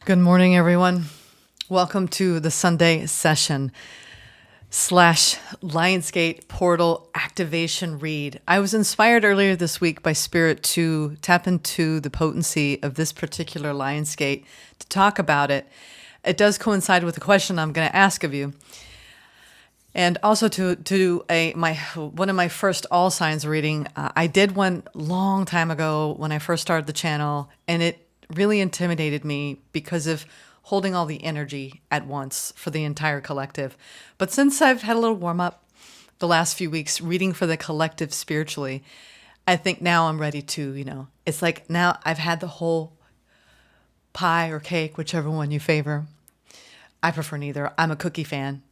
Good morning, everyone. Welcome to the Sunday session / Lionsgate portal activation read. I was inspired earlier this week by Spirit to tap into the potency of this particular Lionsgate to talk about it. It does coincide with the question I'm going to ask of you. And also to do one of my first all signs reading. I did one long time ago when I first started the channel, and it really intimidated me because of holding all the energy at once for the entire collective. But since I've had a little warm up the last few weeks reading for the collective spiritually, I think now I'm ready to, it's like now I've had the whole pie or cake, whichever one you favor. I prefer neither. I'm a cookie fan.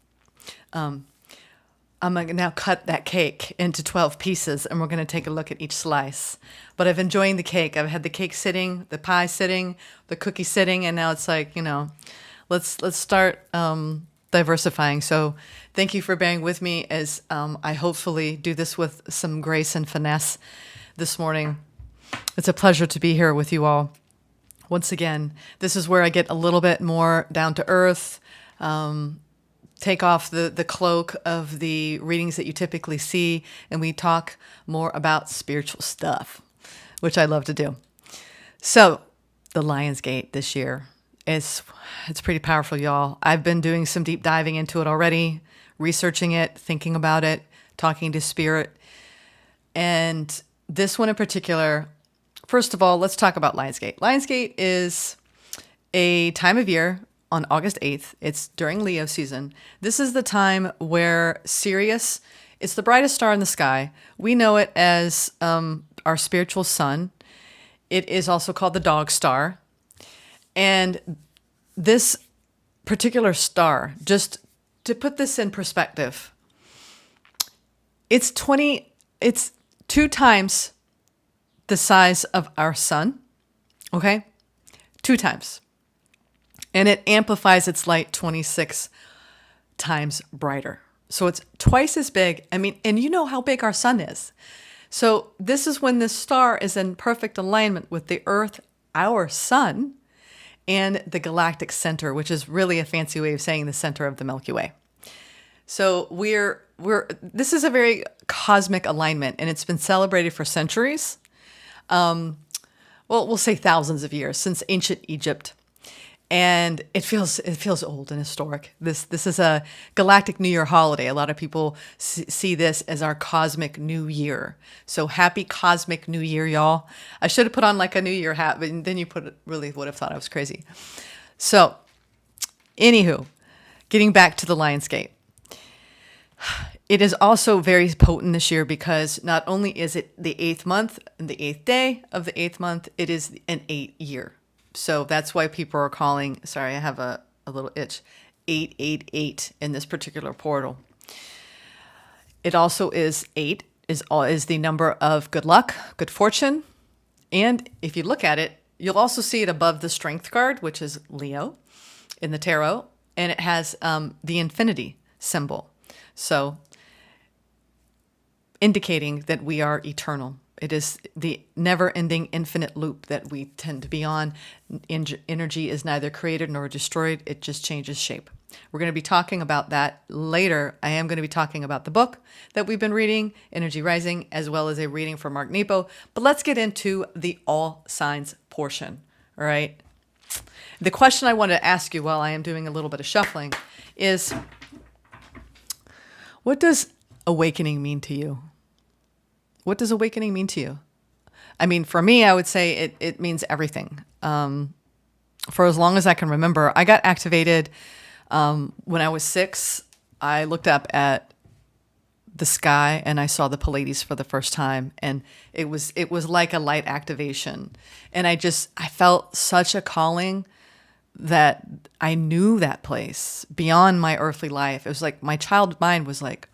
I'm going to now cut that cake into 12 pieces, and we're going to take a look at each slice. But I've enjoying the cake. I've had the cake sitting, the pie sitting, the cookie sitting, and now it's like, let's start diversifying. So thank you for bearing with me as I hopefully do this with some grace and finesse this morning. It's a pleasure to be here with you all. Once again, this is where I get a little bit more down to earth, take off the cloak of the readings that you typically see, and we talk more about spiritual stuff, which I love to do. So the Lionsgate this year it's pretty powerful, y'all. I've been doing some deep diving into it already, researching it, thinking about it, talking to Spirit. And this one in particular, first of all, let's talk about Lionsgate. Lionsgate is a time of year on August 8th. It's during Leo season. This is the time where Sirius, it's the brightest star in the sky. We know it as our spiritual sun. It is also called the dog star. And this particular star, just to put this in perspective, it's 2 times the size of our sun. Okay? 2 times. And it amplifies its light 26 times brighter. So it's twice as big. I mean, and you know how big our sun is. So this is when this star is in perfect alignment with the Earth, our sun, and the galactic center, which is really a fancy way of saying the center of the Milky Way. So this is a very cosmic alignment, and it's been celebrated for centuries. Well, we'll say thousands of years, since ancient Egypt. And it feels old and historic. This is a galactic New Year holiday. A lot of people see this as our cosmic New Year. So happy cosmic New Year, y'all. I should have put on like a New Year hat, but then you really would have thought I was crazy. So, anywho, getting back to the Lionsgate. It is also very potent this year because not only is it the 8th month and the 8th day of the 8th month, it is an 8 year. So that's why people are calling, sorry, I have a little itch, 888 in this particular portal. It also is 8 is the number of good luck, good fortune. And if you look at it, you'll also see it above the strength card, which is Leo in the tarot. And it has the infinity symbol. So indicating that we are eternal. It is the never-ending infinite loop that we tend to be on. Energy is neither created nor destroyed. It just changes shape. We're going to be talking about that later. I am going to be talking about the book that we've been reading, Energy Rising, as well as a reading from Mark Nepo. But let's get into the all signs portion. All right. The question I wanted to ask you while I am doing a little bit of shuffling is, what does awakening mean to you? What does awakening mean to you? I mean, for me, I would say it means everything. For as long as I can remember, I got activated when I was 6. I looked up at the sky and I saw the Pleiades for the first time, and it was like a light activation. And I felt such a calling that I knew that place beyond my earthly life. It was like my child mind was like,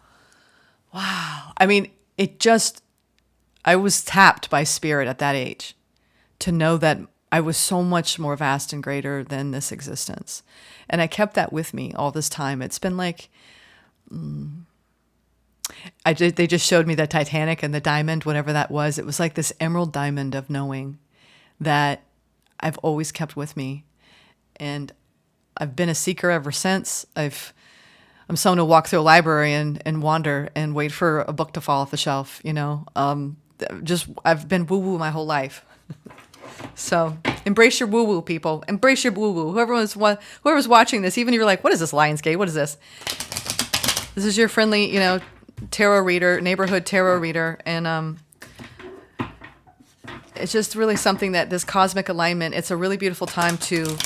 wow. I mean, I was tapped by Spirit at that age to know that I was so much more vast and greater than this existence. And I kept that with me all this time. It's been like, they just showed me the Titanic and the diamond, whatever that was. It was like this emerald diamond of knowing that I've always kept with me. And I've been a seeker ever since. I'm someone who walk through a library and wander and wait for a book to fall off the shelf, you know. I've been woo-woo my whole life. So embrace your woo-woo, people. Embrace your woo-woo. Whoever's watching this, even if you're like, what is this, Lionsgate? What is this? This is your friendly, you know, tarot reader, neighborhood tarot reader. And it's just really something that this cosmic alignment, it's a really beautiful time to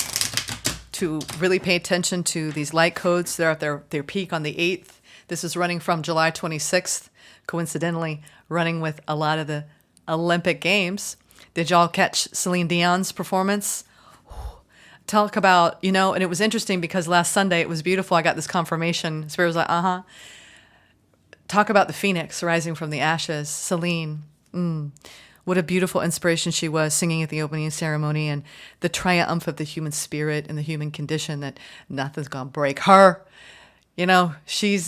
really pay attention to these light codes. They're at their peak on the 8th. This is running from July 26th, coincidentally running with a lot of the Olympic Games. Did y'all catch Celine Dion's performance? Talk about, you know, and it was interesting because last Sunday it was beautiful. I got this confirmation. Spirit was like, Talk about the phoenix rising from the ashes. Celine. What a beautiful inspiration she was, singing at the opening ceremony, and the triumph of the human spirit and the human condition, that nothing's gonna break her. You know, she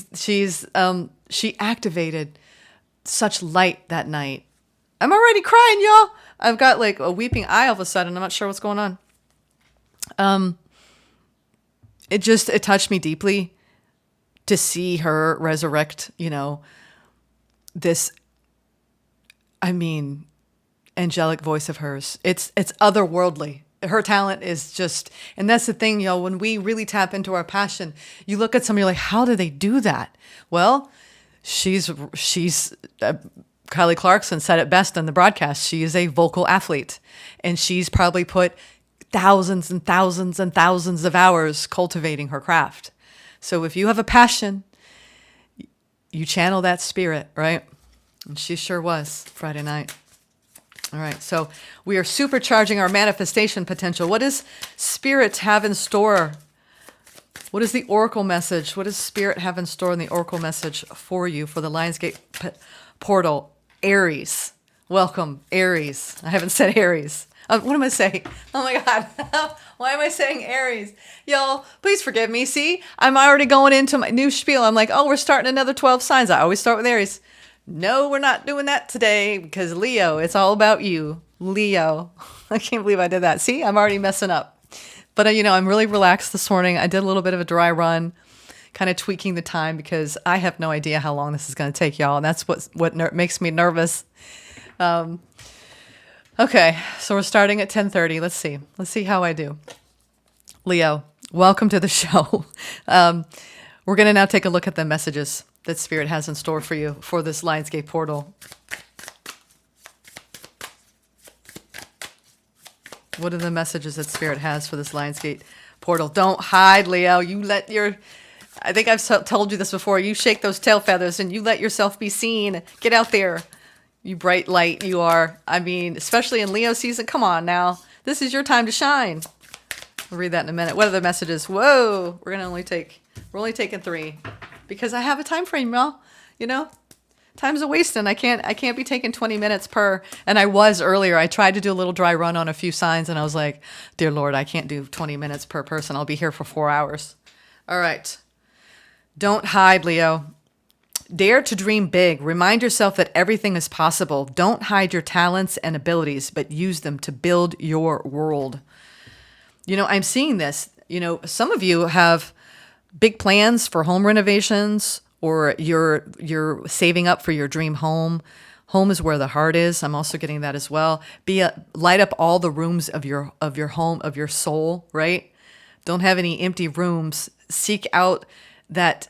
activated such light that night. I'm already crying, y'all. I've got like a weeping eye all of a sudden. I'm not sure what's going on. It touched me deeply to see her resurrect, you know, this, angelic voice of hers. It's otherworldly. Her talent is just, and that's the thing, y'all, when we really tap into our passion, you look at somebody, you're like, how do they do that? Well, she's Kylie Clarkson said it best in the broadcast. She is a vocal athlete, and she's probably put thousands and thousands and thousands of hours cultivating her craft. So if you have a passion, you channel that spirit, right? And she sure was Friday night. All right, so we are supercharging our manifestation potential. What does Spirit have in store? What is the Oracle message? What does Spirit have in store in the Oracle message for you for the Lionsgate portal? Aries. Welcome, Aries. I haven't said Aries. What am I saying? Oh my God. Why am I saying Aries? Y'all, please forgive me. See, I'm already going into my new spiel. I'm like, we're starting another 12 signs. I always start with Aries. No, we're not doing that today because Leo, it's all about you. Leo. I can't believe I did that. See, I'm already messing up. But, I'm really relaxed this morning. I did a little bit of a dry run, kind of tweaking the time because I have no idea how long this is going to take, y'all. And that's what makes me nervous. Okay, so we're starting at 10:30. Let's see. Let's see how I do. Leo, welcome to the show. We're going to now take a look at the messages that Spirit has in store for you for this Lionsgate portal. What are the messages that Spirit has for this Lionsgate portal? Don't hide, Leo. I think I've told you this before. You shake those tail feathers and you let yourself be seen. Get out there. You bright light you are. Especially in Leo season. Come on now. This is your time to shine. We'll read that in a minute. What are the messages? Whoa. We're only taking 3 because I have a time frame, y'all. Time's a wasting. I can't be taking 20 minutes per. And I was earlier. I tried to do a little dry run on a few signs, and I was like, dear Lord, I can't do 20 minutes per person. I'll be here for 4 hours. All right. Don't hide, Leo. Dare to dream big. Remind yourself that everything is possible. Don't hide your talents and abilities, but use them to build your world. I'm seeing this. Some of you have big plans for home renovations, or you're saving up for your dream home. Home is where the heart is. I'm also getting that as well. Light up all the rooms of your home, of your soul, right? Don't have any empty rooms. Seek out that.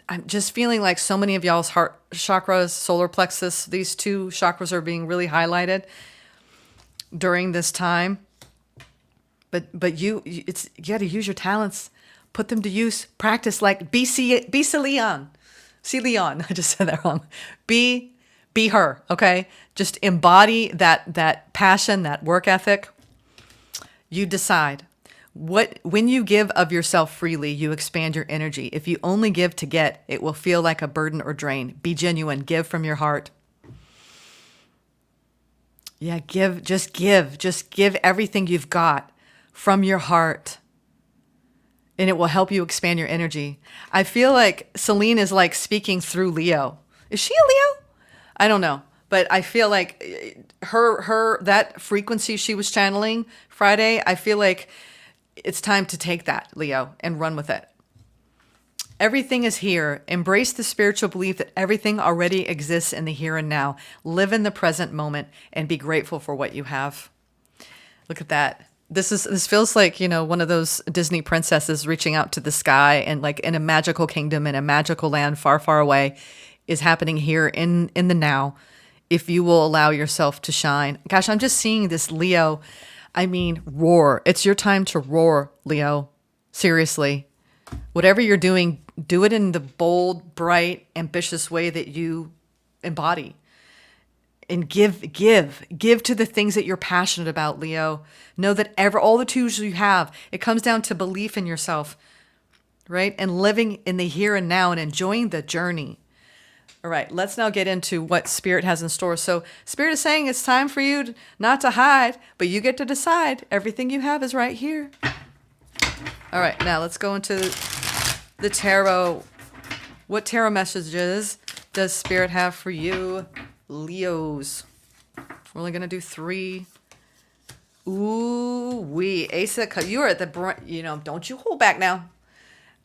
I'm just feeling like so many of y'all's heart chakras, solar plexus, these 2 chakras are being really highlighted during this time. But you got to use your talents, put them to use, practice, like be Leon. See Leon, I just said that wrong. Be her, okay? Just embody that passion, that work ethic. You decide. When you give of yourself freely, you expand your energy. If you only give to get, it will feel like a burden or drain. Be genuine. Give from your heart. Yeah, give. Just give everything you've got from your heart. And it will help you expand your energy. I feel like Celine is like speaking through Leo. Is she a Leo? I don't know. But I feel like her that frequency she was channeling Friday, I feel like it's time to take that, Leo, and run with it. Everything is here. Embrace the spiritual belief that everything already exists in the here and now. Live in the present moment and be grateful for what you have. Look at that. This feels like, one of those Disney princesses reaching out to the sky, and like in a magical kingdom, in a magical land far, far away, is happening here in the now, if you will allow yourself to shine. Gosh, I'm just seeing this, Leo. I mean, roar. It's your time to roar, Leo. Seriously. Whatever you're doing, do it in the bold, bright, ambitious way that you embody. And give to the things that you're passionate about, Leo. Know that all the tools you have, it comes down to belief in yourself, right? And living in the here and now and enjoying the journey. All right, let's now get into what Spirit has in store. So Spirit is saying it's time for you not to hide, but you get to decide. Everything you have is right here. All right, now let's go into the tarot. What tarot messages does Spirit have for you, Leos? We're only going to do 3. Ooh, Ace of Cups. You are at the, don't you hold back now.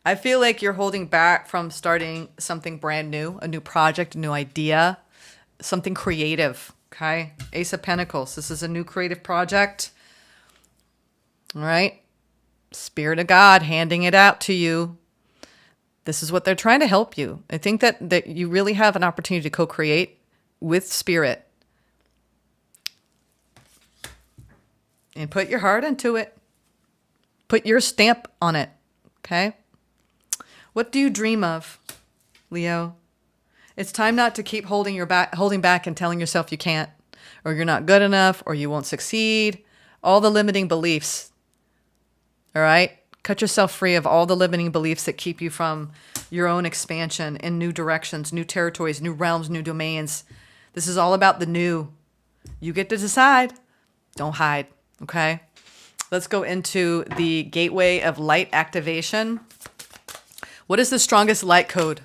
I feel like you're holding back from starting something brand new, a new project, a new idea, something creative, okay? Ace of Pentacles. This is a new creative project. All right. Spirit of God handing it out to you. This is what they're trying to help you. I think that you really have an opportunity to co-create with Spirit. And put your heart into it. Put your stamp on it, okay? What do you dream of, Leo? It's time not to keep holding back and telling yourself you can't, or you're not good enough, or you won't succeed. All the limiting beliefs. All right? Cut yourself free of all the limiting beliefs that keep you from your own expansion in new directions, new territories, new realms, new domains. This is all about the new. You get to decide. Don't hide, okay? Let's go into the gateway of light activation. What is the strongest light code?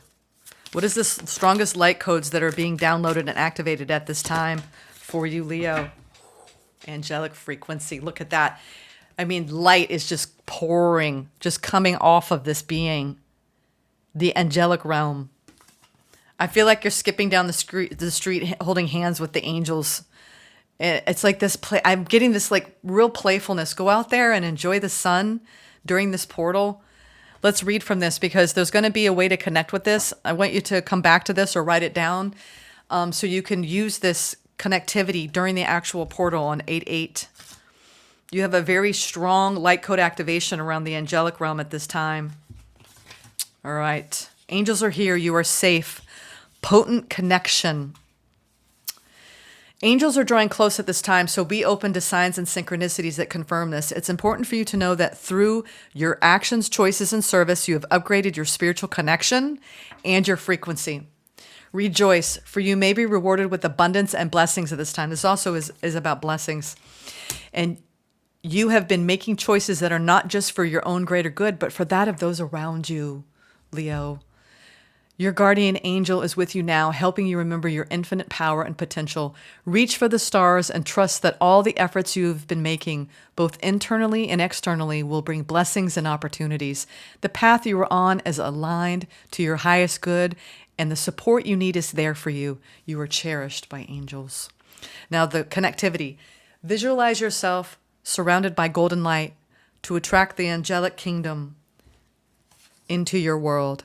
What is the strongest light codes that are being downloaded and activated at this time for you, Leo? Angelic frequency. Look at that. I mean, light is just pouring, just coming off of this being. The angelic realm. I feel like you're skipping down the street holding hands with the angels. It's like this play. I'm getting this like real playfulness. Go out there and enjoy the sun during this portal. Let's read from this because there's going to be a way to connect with this. I want you to come back to this or write it down so you can use this connectivity during the actual portal on 8/8. You have a very strong light code activation around the angelic realm at this time. All right. Angels are here. You are safe. Potent connection. Angels are drawing close at this time, so be open to signs and synchronicities that confirm this. It's important for you to know that through your actions, choices, and service, you have upgraded your spiritual connection and your frequency. Rejoice, for you may be rewarded with abundance and blessings at this time. This also is about blessings. And you have been making choices that are not just for your own greater good, but for that of those around you, Leo. Your guardian angel is with you now, helping you remember your infinite power and potential. Reach for the stars and trust that all the efforts you've been making, both internally and externally, will bring blessings and opportunities. The path you are on is aligned to your highest good, and the support you need is there for you. You are cherished by angels. Now, the connectivity. Visualize yourself surrounded by golden light to attract the angelic kingdom into your world.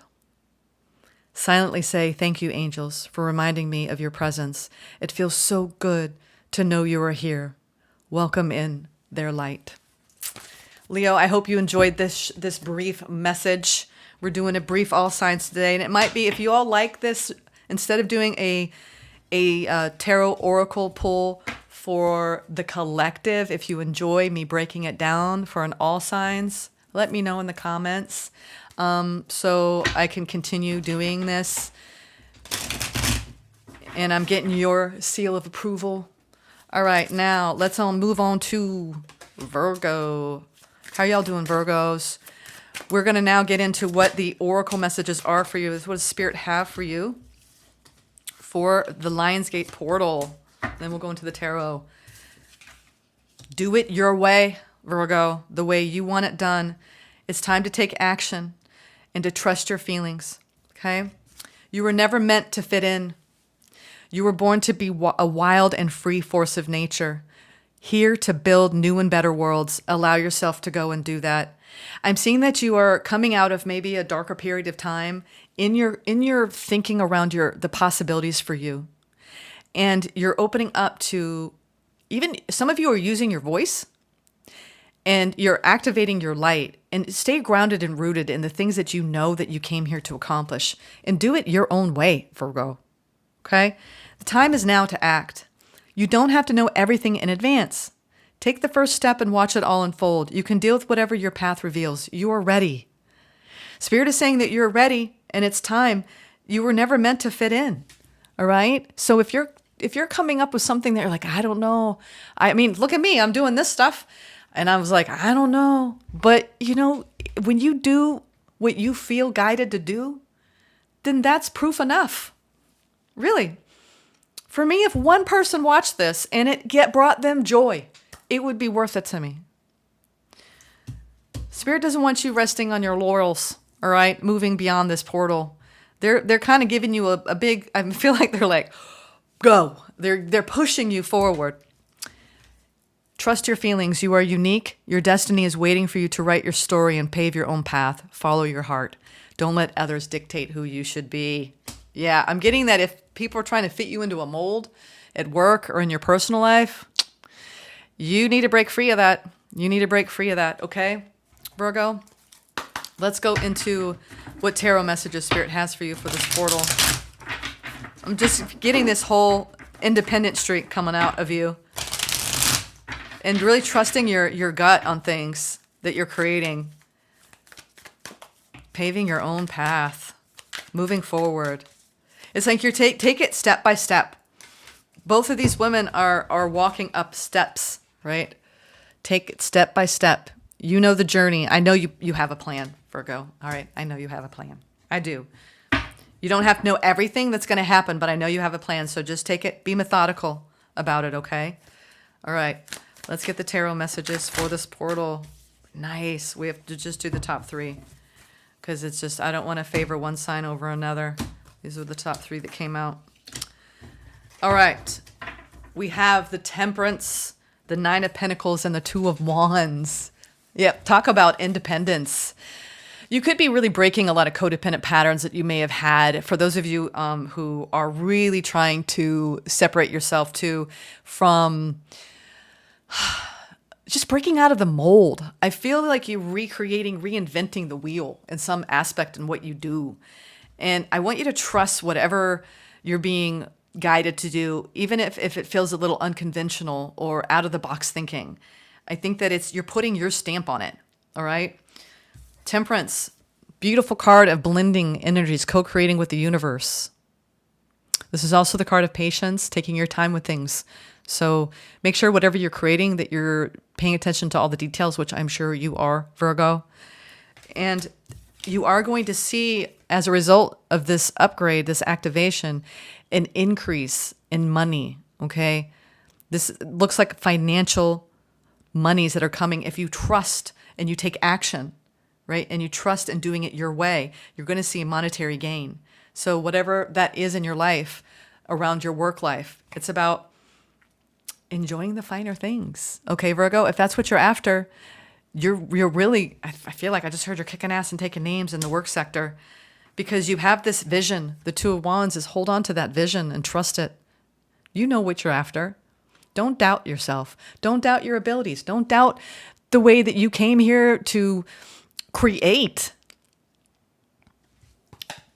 Silently say, thank you, angels, for reminding me of your presence. It feels so good to know you are here. Welcome in their light. Leo, I hope you enjoyed this brief message. We're doing a brief all signs today. And it might be, if you all like this, instead of doing a tarot oracle pull for the collective, if you enjoy me breaking it down for an all signs, let me know in the comments. So I can continue doing this, and I'm getting your seal of approval. All right, now let's all move on to Virgo. How y'all doing, Virgos? We're going to now get into what the oracle messages are for you. What does Spirit have for you for the Lionsgate portal? Then we'll go into the tarot. Do it your way, Virgo, the way you want it done. It's time to take action and to trust your feelings, okay? You were never meant to fit in. You were born to be a wild and free force of nature, here to build new and better worlds. Allow yourself to go and do that. I'm seeing that you are coming out of maybe a darker period of time in your thinking around the possibilities for you. And you're opening up to, even some of you are using your voice and you're activating your light, and stay grounded and rooted in the things that you know that you came here to accomplish, and do it your own way, Virgo. Okay? The time is now to act. You don't have to know everything in advance. Take the first step and watch it all unfold. You can deal with whatever your path reveals. You are ready. Spirit is saying that you're ready and it's time. You were never meant to fit in. All right? So if you're coming up with something that you're like, I don't know. I mean, look at me. I'm doing this stuff. And I was like, I don't know. But, when you do what you feel guided to do, then that's proof enough. Really. For me, if one person watched this and it brought them joy, it would be worth it to me. Spirit doesn't want you resting on your laurels, all right? Moving beyond this portal. They're kind of giving you a big, I feel like they're like, go. They're pushing you forward. Trust your feelings. You are unique. Your destiny is waiting for you to write your story and pave your own path. Follow your heart. Don't let others dictate who you should be. Yeah, I'm getting that if people are trying to fit you into a mold at work or in your personal life, you need to break free of that. You need to break free of that, okay, Virgo? Let's go into what tarot messages Spirit has for you for this portal. I'm just getting this whole independent streak coming out of you. And really trusting your gut on things that you're creating. Paving your own path. Moving forward. It's like take it step by step. Both of these women are walking up steps, right? Take it step by step. You know the journey. I know you have a plan, Virgo. All right, I know you have a plan. I do. You don't have to know everything that's going to happen, but I know you have a plan. So just take it. Be methodical about it, okay? All right. Let's get the tarot messages for this portal. Nice. We have to just do the top three because it's just, I don't want to favor one sign over another. These are the top three that came out. All right. We have the Temperance, the Nine of Pentacles, and the Two of Wands. Yep. Talk about independence. You could be really breaking a lot of codependent patterns that you may have had. For those of you who are really trying to separate yourself from just breaking out of the mold. I feel like you're reinventing the wheel in some aspect in what you do. And I want you to trust whatever you're being guided to do, even if it feels a little unconventional or out of the box thinking. I think that you're putting your stamp on it. All right. Temperance, beautiful card of blending energies, co-creating with the universe. This is also the card of patience, taking your time with things. So make sure whatever you're creating that you're paying attention to all the details, which I'm sure you are, Virgo. And you are going to see, as a result of this upgrade, this activation, an increase in money, okay? This looks like financial monies that are coming if you trust and you take action, right? And you trust in doing it your way. You're going to see a monetary gain. So whatever that is in your life, around your work life, it's about enjoying the finer things. Okay, Virgo, if that's what you're after, you're really, I feel like I just heard you're kicking ass and taking names in the work sector because you have this vision. The Two of Wands is hold on to that vision and trust it. You know what you're after. Don't doubt yourself. Don't doubt your abilities. Don't doubt the way that you came here to create.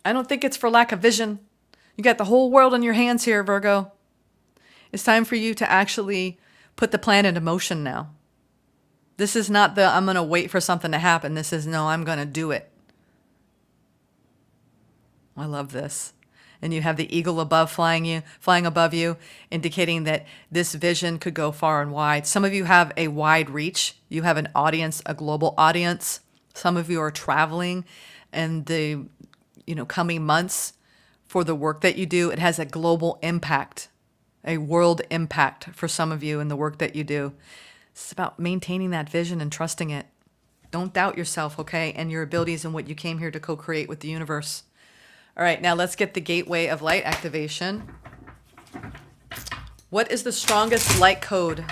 I don't think it's for lack of vision. You got the whole world in your hands here, Virgo. It's time for you to actually put the plan into motion now. This is not I'm going to wait for something to happen. This is, no, I'm going to do it. I love this. And you have the eagle flying above you, indicating that this vision could go far and wide. Some of you have a wide reach. You have an audience, a global audience. Some of you are traveling in the coming months for the work that you do. It has a global impact, a world impact for some of you in the work that you do. It's about maintaining that vision and trusting it. Don't doubt yourself, okay, and your abilities and what you came here to co-create with the universe. All right, now let's get the gateway of light activation. What is the strongest light code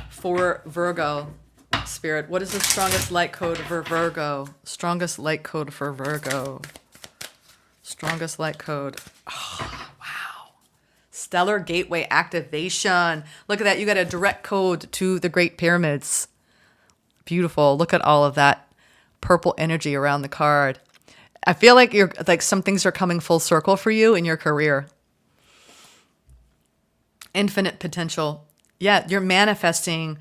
for Virgo, Spirit? What is the strongest light code for Virgo? Strongest light code for Virgo. Strongest light code. Oh, wow. Stellar gateway activation. Look at that. You got a direct code to the Great Pyramids. Beautiful. Look at all of that purple energy around the card. I feel like you're like some things are coming full circle for you in your career. Infinite potential. Yeah, you're manifesting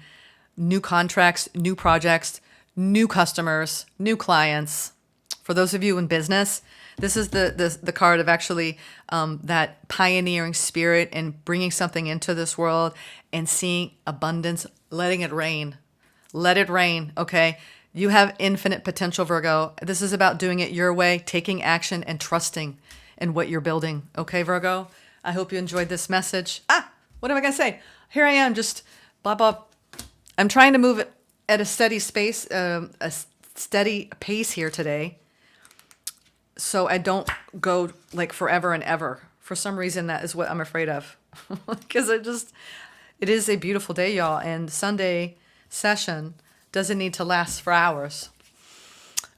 new contracts, new projects, new customers, new clients. For those of you in business, this is the card of actually that pioneering spirit and bringing something into this world and seeing abundance, letting it rain. Let it rain, okay? You have infinite potential, Virgo. This is about doing it your way, taking action, and trusting in what you're building. Okay, Virgo? I hope you enjoyed this message. What am I going to say? Here I am, just blah, blah. I'm trying to move it at a steady space, a steady pace here today, so I don't go like forever and ever. For some reason, that is what I'm afraid of. Because it is a beautiful day, y'all, and Sunday session doesn't need to last for hours.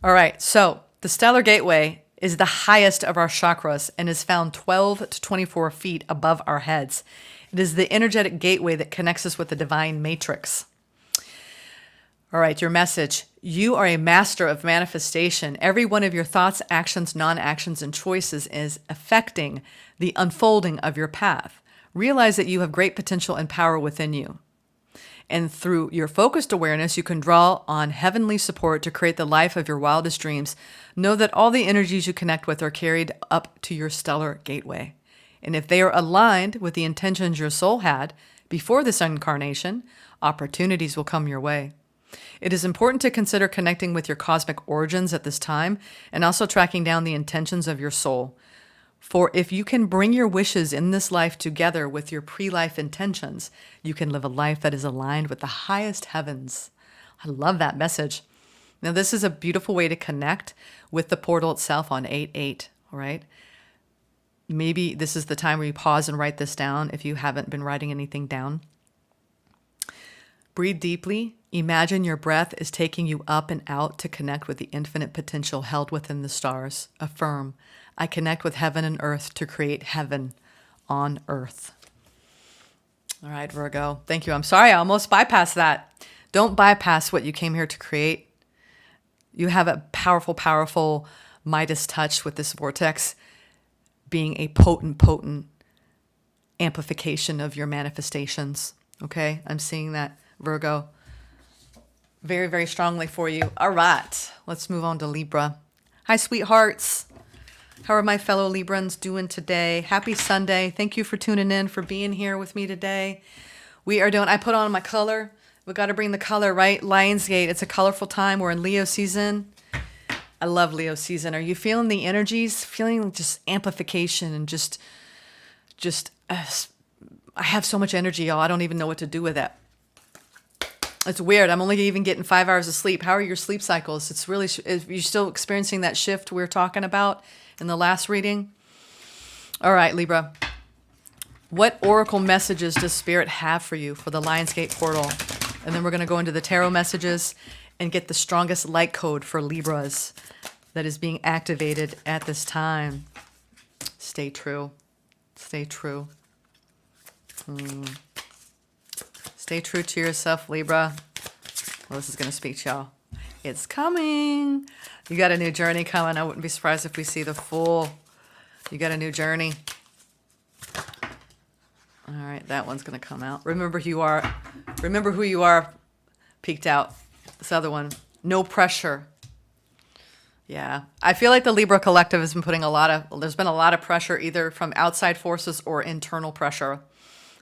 All right, so the stellar gateway is the highest of our chakras and is found 12 to 24 feet above our heads. It is the energetic gateway that connects us with the divine matrix. All right, your message. You are a master of manifestation. Every one of your thoughts, actions, non-actions, and choices is affecting the unfolding of your path. Realize that you have great potential and power within you. And through your focused awareness, you can draw on heavenly support to create the life of your wildest dreams. Know that all the energies you connect with are carried up to your stellar gateway. And if they are aligned with the intentions your soul had before this incarnation, opportunities will come your way. It is important to consider connecting with your cosmic origins at this time and also tracking down the intentions of your soul. For if you can bring your wishes in this life together with your pre-life intentions, you can live a life that is aligned with the highest heavens. I love that message. Now, this is a beautiful way to connect with the portal itself on 8/8, all right? Maybe this is the time where you pause and write this down if you haven't been writing anything down. Breathe deeply. Imagine your breath is taking you up and out to connect with the infinite potential held within the stars. Affirm, I connect with heaven and earth to create heaven on earth. All right, Virgo. Thank you. I'm sorry, I almost bypassed that. Don't bypass what you came here to create. You have a powerful, powerful Midas touch with this vortex being a potent amplification of your manifestations. Okay? I'm seeing that, Virgo, very, very strongly for you. All right. Let's move on to Libra. Hi, sweethearts. How are my fellow Librans doing today? Happy Sunday. Thank you for tuning in, for being here with me today. We are doing, I put on my color. We got to bring the color, right? Lionsgate. It's a colorful time. We're in Leo season. I love Leo season. Are you feeling the energies? Feeling just amplification and just I have so much energy, y'all. I don't even know what to do with it. It's weird. I'm only even getting 5 hours of sleep. How are your sleep cycles? It's really, you're still experiencing that shift we were talking about in the last reading? All right, Libra. What oracle messages does Spirit have for you for the Lionsgate portal? And then we're going to go into the tarot messages and get the strongest light code for Libras that is being activated at this time. Stay true. Stay true. Stay true to yourself, Libra. Well, this is going to speak to y'all. It's coming. You got a new journey coming. I wouldn't be surprised if we see the Fool. You got a new journey. All right, that one's going to come out. Remember who you are. Remember who you are. Peeked out. This other one. No pressure. Yeah. I feel like the Libra collective has been putting there's been a lot of pressure either from outside forces or internal pressure.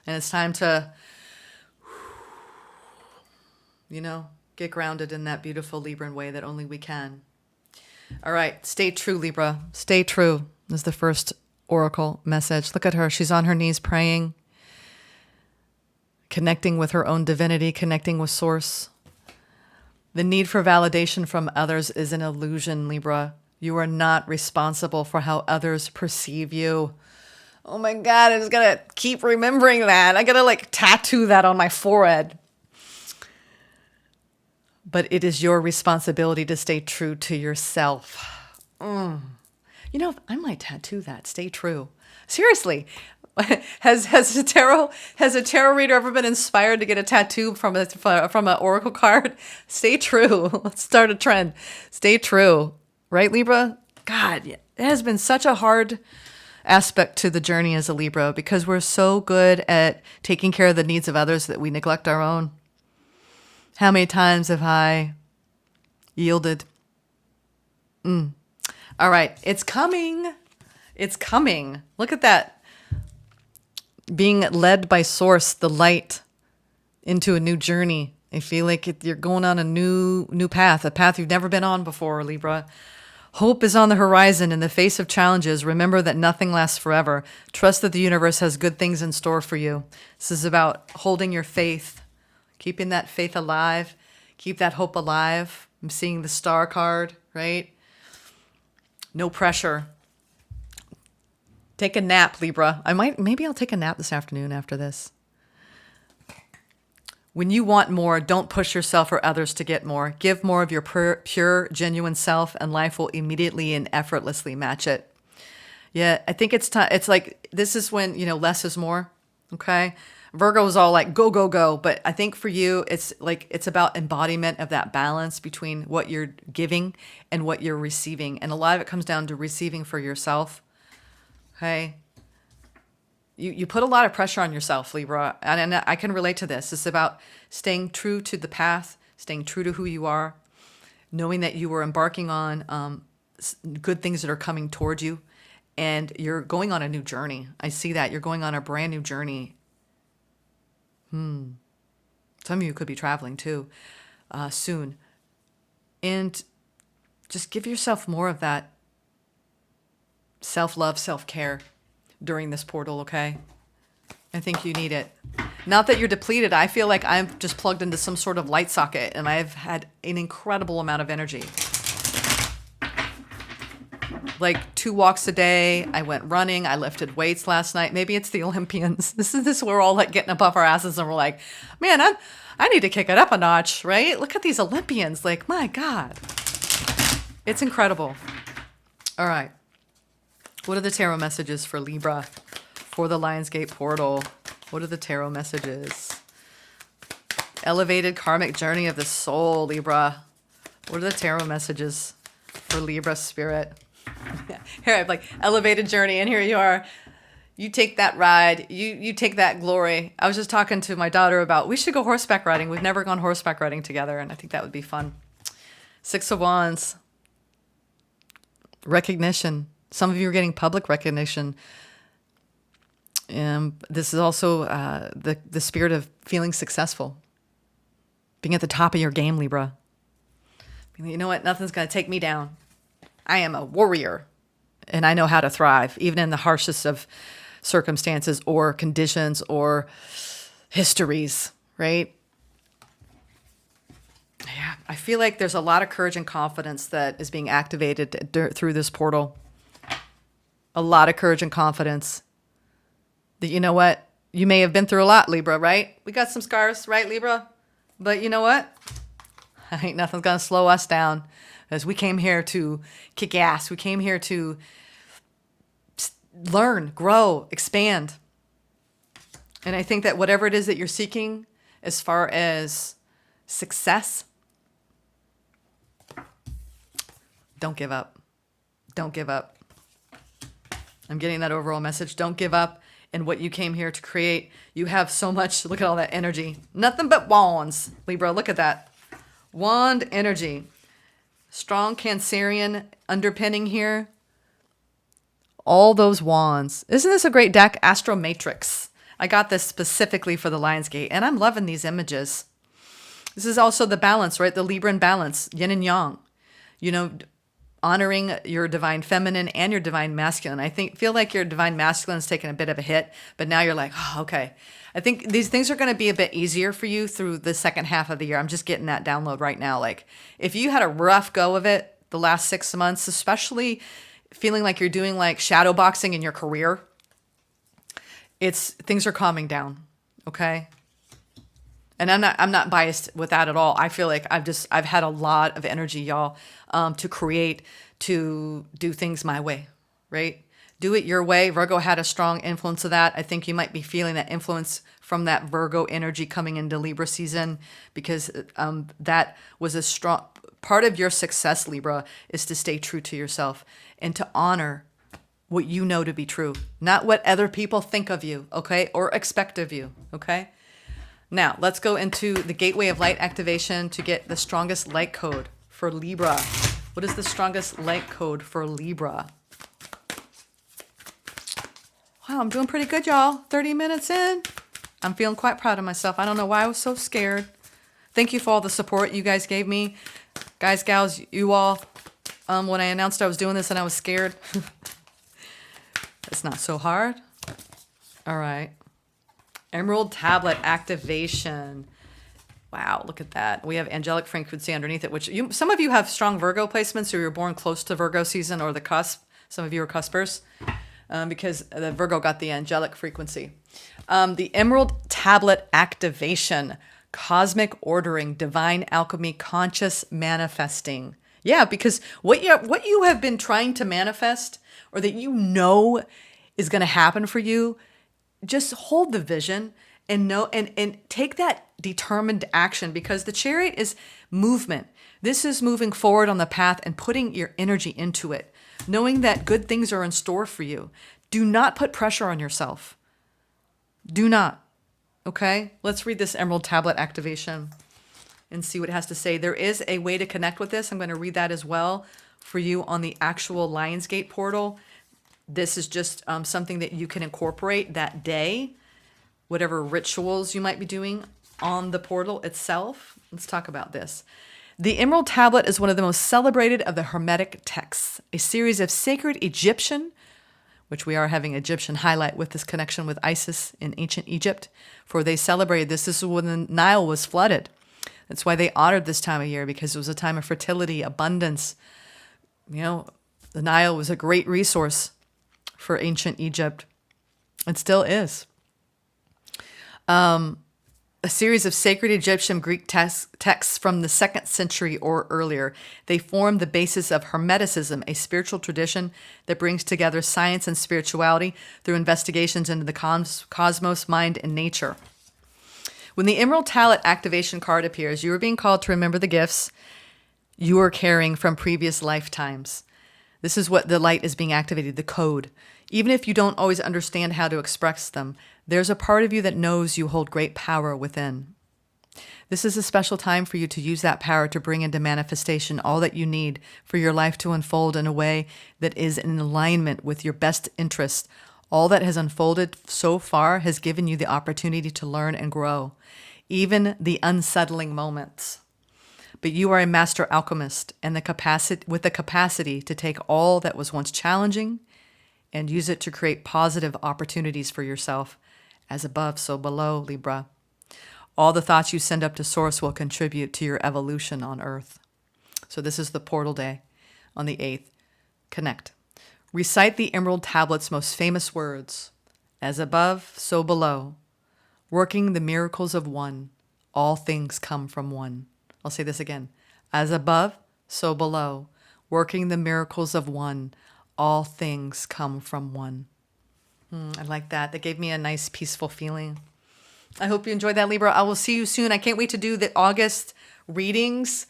And it's time to, get grounded in that beautiful Libran way that only we can. All right. Stay true, Libra. Stay true is the first oracle message. Look at her. She's on her knees praying. connecting with her own divinity, connecting with source. The need for validation from others is an illusion, Libra. You are not responsible for how others perceive you. Oh my God, I just gotta keep remembering that. I gotta like tattoo that on my forehead. But it is your responsibility to stay true to yourself. You know, I might tattoo that. Stay true. Seriously. Has a tarot reader ever been inspired to get a tattoo from an oracle card? Stay true. Let's start a trend. Stay true. Right, Libra? God, it has been such a hard aspect to the journey as a Libra because we're so good at taking care of the needs of others that we neglect our own. How many times have I yielded? All right, it's coming. It's coming. Look at that. Being led by source, the light, into a new journey. I feel like you're going on a new path, a path you've never been on before, Libra. Hope is on the horizon in the face of challenges. Remember that nothing lasts forever. Trust that the universe has good things in store for you. This is about holding your faith, keeping that faith alive, keep that hope alive. I'm seeing the star card, right? No pressure. Take a nap, Libra. Maybe I'll take a nap this afternoon after this. When you want more, don't push yourself or others to get more. Give more of your pure, genuine self, and life will immediately and effortlessly match it. Yeah, I think it's time. It's like, this is when, less is more. Okay. Virgo is all like, go, go, go. But I think for you, it's about embodiment of that balance between what you're giving and what you're receiving. And a lot of it comes down to receiving for yourself. Okay. You put a lot of pressure on yourself, Libra, and I can relate to this. It's about staying true to the path, staying true to who you are, knowing that you are embarking on good things that are coming towards you, and you're going on a new journey. I see that. You're going on a brand new journey. Some of you could be traveling too soon. And just give yourself more of that self-love, self-care during this portal, okay? I think you need it. Not that you're depleted. I feel like I'm just plugged into some sort of light socket and I've had an incredible amount of energy. Like 2 walks a day. I went running. I lifted weights last night. Maybe it's the Olympians. This we're all like getting above our asses and we're like, man, I need to kick it up a notch, right? Look at these Olympians. Like, my God. It's incredible. All right. What are the tarot messages for Libra for the Lionsgate portal? What are the tarot messages? Elevated karmic journey of the soul, Libra. What are the tarot messages for Libra spirit? Here I have like elevated journey, and here you are. You take that ride. You take that glory. I was just talking to my daughter about we should go horseback riding. We've never gone horseback riding together, and I think that would be fun. 6 of Wands. Recognition. Some of you are getting public recognition. This is also the spirit of feeling successful. Being at the top of your game, Libra. You know what? Nothing's going to take me down. I am a warrior. And I know how to thrive, even in the harshest of circumstances or conditions or histories, right? Yeah, I feel like there's a lot of courage and confidence that is being activated through this portal. A lot of courage and confidence. That, you know what? You may have been through a lot, Libra, right? We got some scars, right, Libra? But you know what? Ain't nothing's going to slow us down. As we came here to kick ass. We came here to learn, grow, expand. And I think that whatever it is that you're seeking as far as success, don't give up. Don't give up. I'm getting that overall message. Don't give up in what you came here to create. You have so much. Look at all that energy. Nothing but wands, Libra. Look at that. Wand energy. Strong Cancerian underpinning here. All those wands. Isn't this a great deck? Astro Matrix. I got this specifically for the Lionsgate, and I'm loving these images. This is also the balance, right? The Libran balance, yin and yang. honoring your divine feminine and your divine masculine. Feel like your divine masculine's taken a bit of a hit, but now you're like, oh, okay. I think these things are going to be a bit easier for you through the second half of the year. I'm just getting that download right now. Like if you had a rough go of it the last 6 months, especially feeling like you're doing like shadow boxing in your career, things are calming down. Okay. And I'm not biased with that at all. I feel like I've had a lot of energy, y'all, to create, to do things my way, right? Do it your way. Virgo had a strong influence of that. I think you might be feeling that influence from that Virgo energy coming into Libra season, because that was a strong part of your success, Libra, is to stay true to yourself and to honor what you know to be true, not what other people think of you, okay, or expect of you, okay? Now, let's go into the Gateway of Light activation to get the strongest light code for Libra. What is the strongest light code for Libra? Wow, I'm doing pretty good, y'all. 30 minutes in. I'm feeling quite proud of myself. I don't know why I was so scared. Thank you for all the support you guys gave me. Guys, gals, you all, when I announced I was doing this and I was scared. It's not so hard. All right. Emerald Tablet activation. Wow, look at that. We have angelic frequency underneath it, which some of you have strong Virgo placements, so you're born close to Virgo season or the cusp. Some of you are cuspers because the Virgo got the angelic frequency. The Emerald Tablet activation, cosmic ordering, divine alchemy, conscious manifesting. Yeah, because what you have been trying to manifest, or that you know is going to happen for you, just hold the vision and know and take that determined action, because the Chariot is movement. This is moving forward on the path and putting your energy into it, knowing that good things are in store for you. Do not put pressure on yourself. Do not. Okay? Let's read this Emerald Tablet activation and see what it has to say. There is a way to connect with this. I'm going to read that as well for you on the actual Lionsgate portal. This is just something that you can incorporate that day, whatever rituals you might be doing on the portal itself. Let's talk about this. The Emerald Tablet is one of the most celebrated of the Hermetic texts, a series of sacred Egyptian, which we are having Egyptian highlight with this connection with Isis in ancient Egypt, for they celebrated this. This is when the Nile was flooded. That's why they honored this time of year, because it was a time of fertility, abundance. You know, the Nile was a great resource for ancient Egypt. It still is. A series of sacred Egyptian Greek texts from the 2nd century or earlier. They form the basis of Hermeticism, a spiritual tradition that brings together science and spirituality through investigations into the cosmos, mind, and nature. When the Emerald Tablet activation card appears, you are being called to remember the gifts you are carrying from previous lifetimes. This is what the light is being activated, the code. Even if you don't always understand how to express them, there's a part of you that knows you hold great power within. This is a special time for you to use that power to bring into manifestation all that you need for your life to unfold in a way that is in alignment with your best interest. All that has unfolded so far has given you the opportunity to learn and grow, even the unsettling moments. But you are a master alchemist and with the capacity to take all that was once challenging and use it to create positive opportunities for yourself. As above, so below, Libra. All the thoughts you send up to Source will contribute to your evolution on Earth. So this is the portal day on the 8th. Connect. Recite the Emerald Tablet's most famous words. As above, so below. Working the miracles of one. All things come from one. I'll say this again. As above, so below. Working the miracles of one. All things come from one. I like that. That gave me a nice, peaceful feeling. I hope you enjoyed that, Libra. I will see you soon. I can't wait to do the August readings.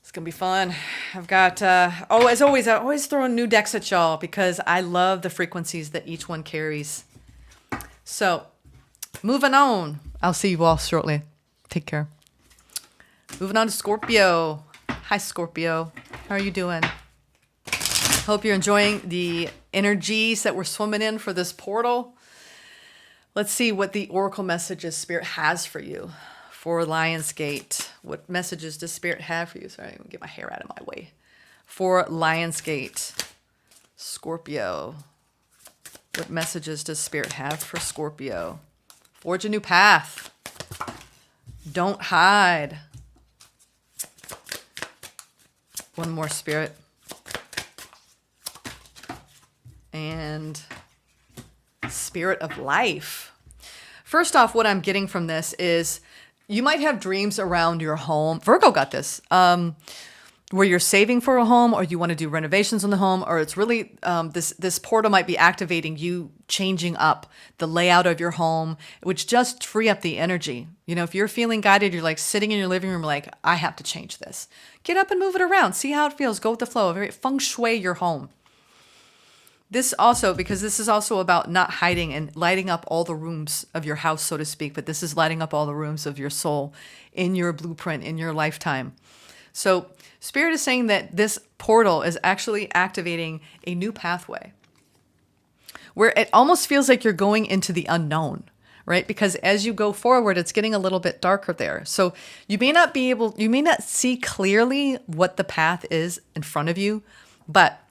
It's going to be fun. I've got, as always, I always throw new decks at y'all because I love the frequencies that each one carries. So, moving on. I'll see you all shortly. Take care. Moving on to Scorpio. Hi, Scorpio. How are you doing? Hope you're enjoying the energies that we're swimming in for this portal. Let's see what the Oracle messages Spirit has for you for Lionsgate. What messages does Spirit have for you? Sorry, I'm going to get my hair out of my way. for Lionsgate. Scorpio. What messages does Spirit have for Scorpio? Forge a new path. Don't hide. One more, Spirit. And Spirit of Life. First off, what I'm getting from this is you might have dreams around your home. Virgo got this. Where you're saving for a home, or you want to do renovations on the home, or it's really this portal might be activating you, changing up the layout of your home, which just free up the energy. You know, if you're feeling guided, you're like sitting in your living room like, I have to change this. Get up and move it around. See how it feels. Go with the flow. Very feng shui your home. This also, because this is also about not hiding and lighting up all the rooms of your house, so to speak, but this is lighting up all the rooms of your soul in your blueprint, in your lifetime. So Spirit is saying that this portal is actually activating a new pathway where it almost feels like you're going into the unknown, right? Because as you go forward, it's getting a little bit darker there. So you may not see clearly what the path is in front of you, but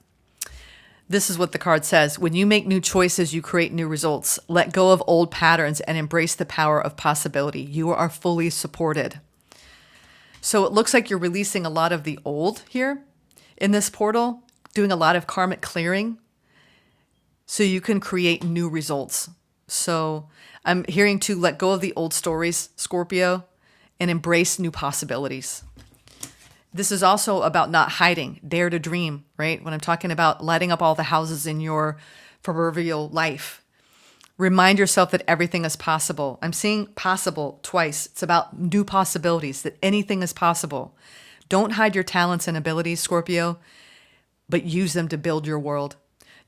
this is what the card says. When you make new choices, you create new results. Let go of old patterns and embrace the power of possibility. You are fully supported. So it looks like you're releasing a lot of the old here in this portal, doing a lot of karmic clearing so you can create new results. So I'm hearing to let go of the old stories, Scorpio, and embrace new possibilities. This is also about not hiding, dare to dream, right? When I'm talking about lighting up all the houses in your proverbial life, remind yourself that everything is possible. I'm seeing possible twice. It's about new possibilities, that anything is possible. Don't hide your talents and abilities, Scorpio, but use them to build your world.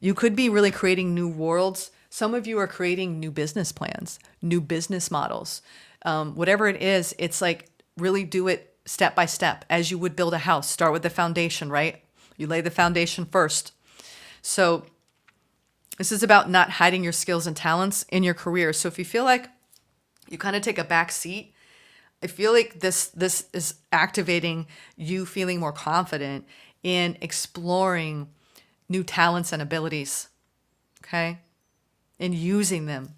You could be really creating new worlds. Some of you are creating new business plans, new business models. Whatever it is, it's like really do it step by step as you would build a house. Start with the foundation, right? You lay the foundation first. So this is about not hiding your skills and talents in your career. So if you feel like you kind of take a back seat, I feel like this is activating you feeling more confident in exploring new talents and abilities, okay? And using them.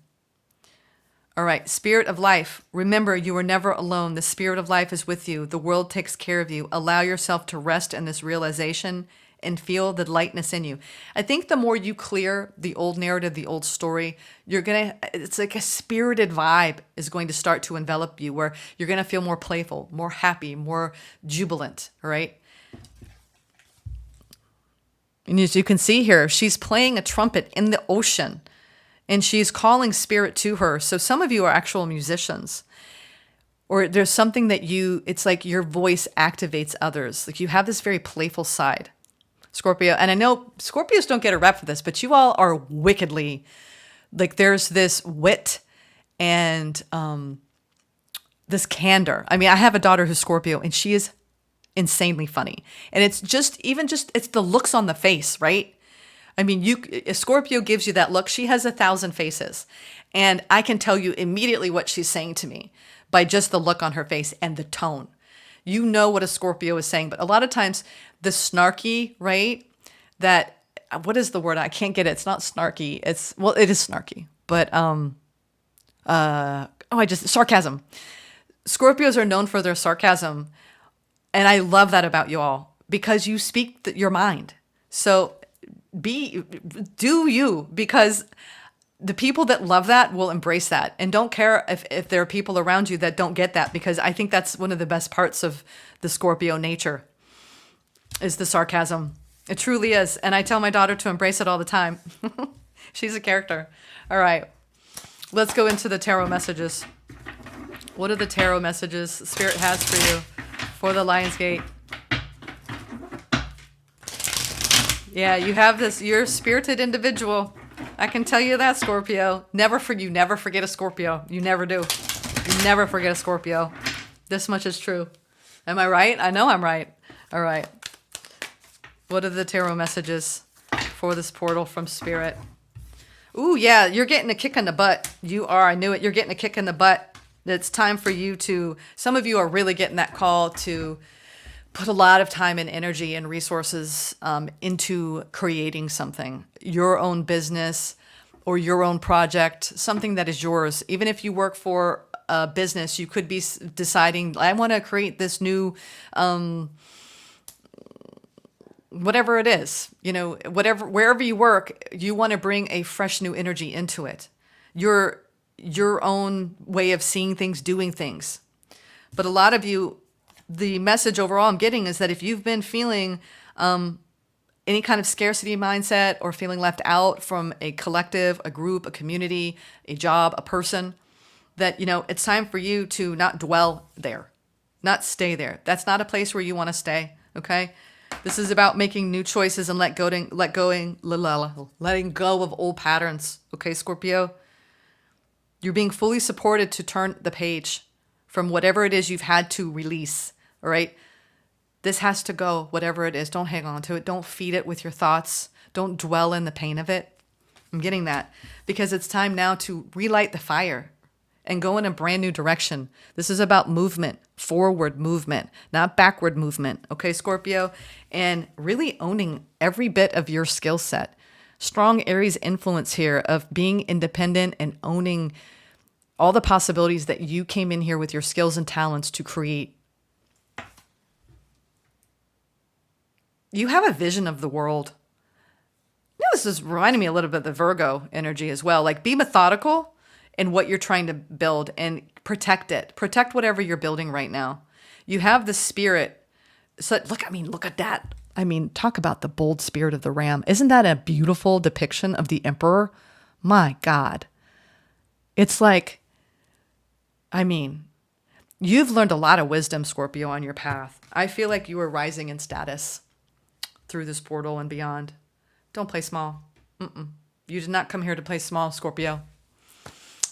All right, Spirit of Life. Remember, you are never alone. The Spirit of Life is with you. The world takes care of you. Allow yourself to rest in this realization and feel the lightness in you. I think the more you clear the old narrative, the old story, it's like a spirited vibe is going to start to envelop you where you're going to feel more playful, more happy, more jubilant, all right? And as you can see here, she's playing a trumpet in the ocean. And she's calling spirit to her. So some of you are actual musicians. Or there's something that it's like your voice activates others. Like you have this very playful side, Scorpio. And I know Scorpios don't get a rep for this, but you all are wickedly, like there's this wit and this candor. I mean, I have a daughter who's Scorpio and she is insanely funny. And it's it's the looks on the face, right? I mean, Scorpio gives you that look. She has 1,000 faces. And I can tell you immediately what she's saying to me by just the look on her face and the tone. You know what a Scorpio is saying. But a lot of times the snarky, right? What is the word? I can't get it. It's not snarky. It is snarky. But, sarcasm. Scorpios are known for their sarcasm. And I love that about you all because you speak your mind. So do you, because the people that love that will embrace that and don't care if there are people around you that don't get that, because I think that's one of the best parts of the Scorpio nature is the sarcasm. It truly is. And I tell my daughter to embrace it all the time. She's a character. All right. Let's go into the tarot messages. What are the tarot messages Spirit has for you for the Lionsgate? Yeah, you have this. You're a spirited individual. I can tell you that, Scorpio. Never forget a Scorpio. You never do. You never forget a Scorpio. This much is true. Am I right? I know I'm right. All right. What are the tarot messages for this portal from Spirit? Ooh, yeah, you're getting a kick in the butt. You are. I knew it. You're getting a kick in the butt. It's time for you to, some of you are really getting that call to put a lot of time and energy and resources into creating something, your own business or your own project, something that is yours. Even if you work for a business, you could be deciding, I want to create this new, whatever it is, wherever you work, you want to bring a fresh new energy into it. Your own way of seeing things, doing things. But a lot of you, the message overall I'm getting is that if you've been feeling any kind of scarcity mindset or feeling left out from a collective, a group, a community, a job, a person, that, it's time for you to not dwell there, not stay there. That's not a place where you want to stay, okay? This is about making new choices and letting go of old patterns, okay, Scorpio? You're being fully supported to turn the page from whatever it is you've had to release. All right. This has to go, whatever it is. Don't hang on to it. Don't feed it with your thoughts. Don't dwell in the pain of it. I'm getting that because it's time now to relight the fire and go in a brand new direction. This is about movement, forward movement, not backward movement. Okay, Scorpio? And really owning every bit of your skill set. Strong Aries influence here of being independent and owning all the possibilities that you came in here with your skills and talents to create. You have a vision of the world. This is reminding me a little bit of the Virgo energy as well. Like, be methodical in what you're trying to build and protect it. Protect whatever you're building right now. You have the spirit. So look at that. Talk about the bold spirit of the ram. Isn't that a beautiful depiction of the emperor? My God. It's like, you've learned a lot of wisdom, Scorpio, on your path. I feel like you are rising in status through this portal and beyond. Don't play small. You did not come here to play small, Scorpio.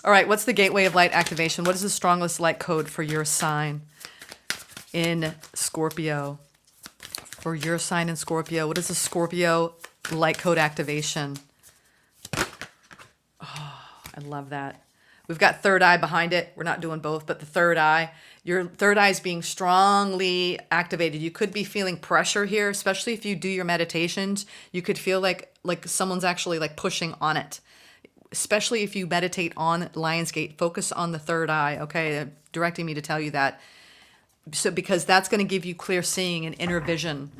All right, what's the gateway of light activation? What is the strongest light code for your sign in Scorpio? For your sign in Scorpio, what is the Scorpio light code activation? Oh, I love that. We've got third eye behind it. We're not doing both, but the third eye. Your third eye is being strongly activated. You could be feeling pressure here, especially if you do your meditations. You could feel like someone's actually like pushing on it. Especially if you meditate on Lionsgate, focus on the third eye, okay? They're directing me to tell you that. So because that's going to give you clear seeing and inner vision.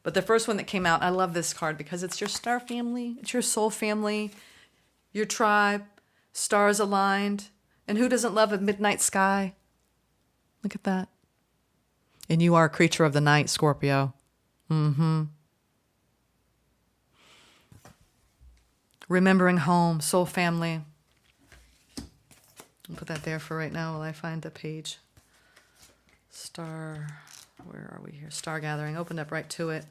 But the first one that came out, I love this card because it's your star family. It's your soul family, your tribe. Stars aligned. And who doesn't love a midnight sky? Look at that. And you are a creature of the night, Scorpio. Remembering home, soul family. I'll put that there for right now while I find the page. Star, where are we here? Star gathering. Opened up right to it.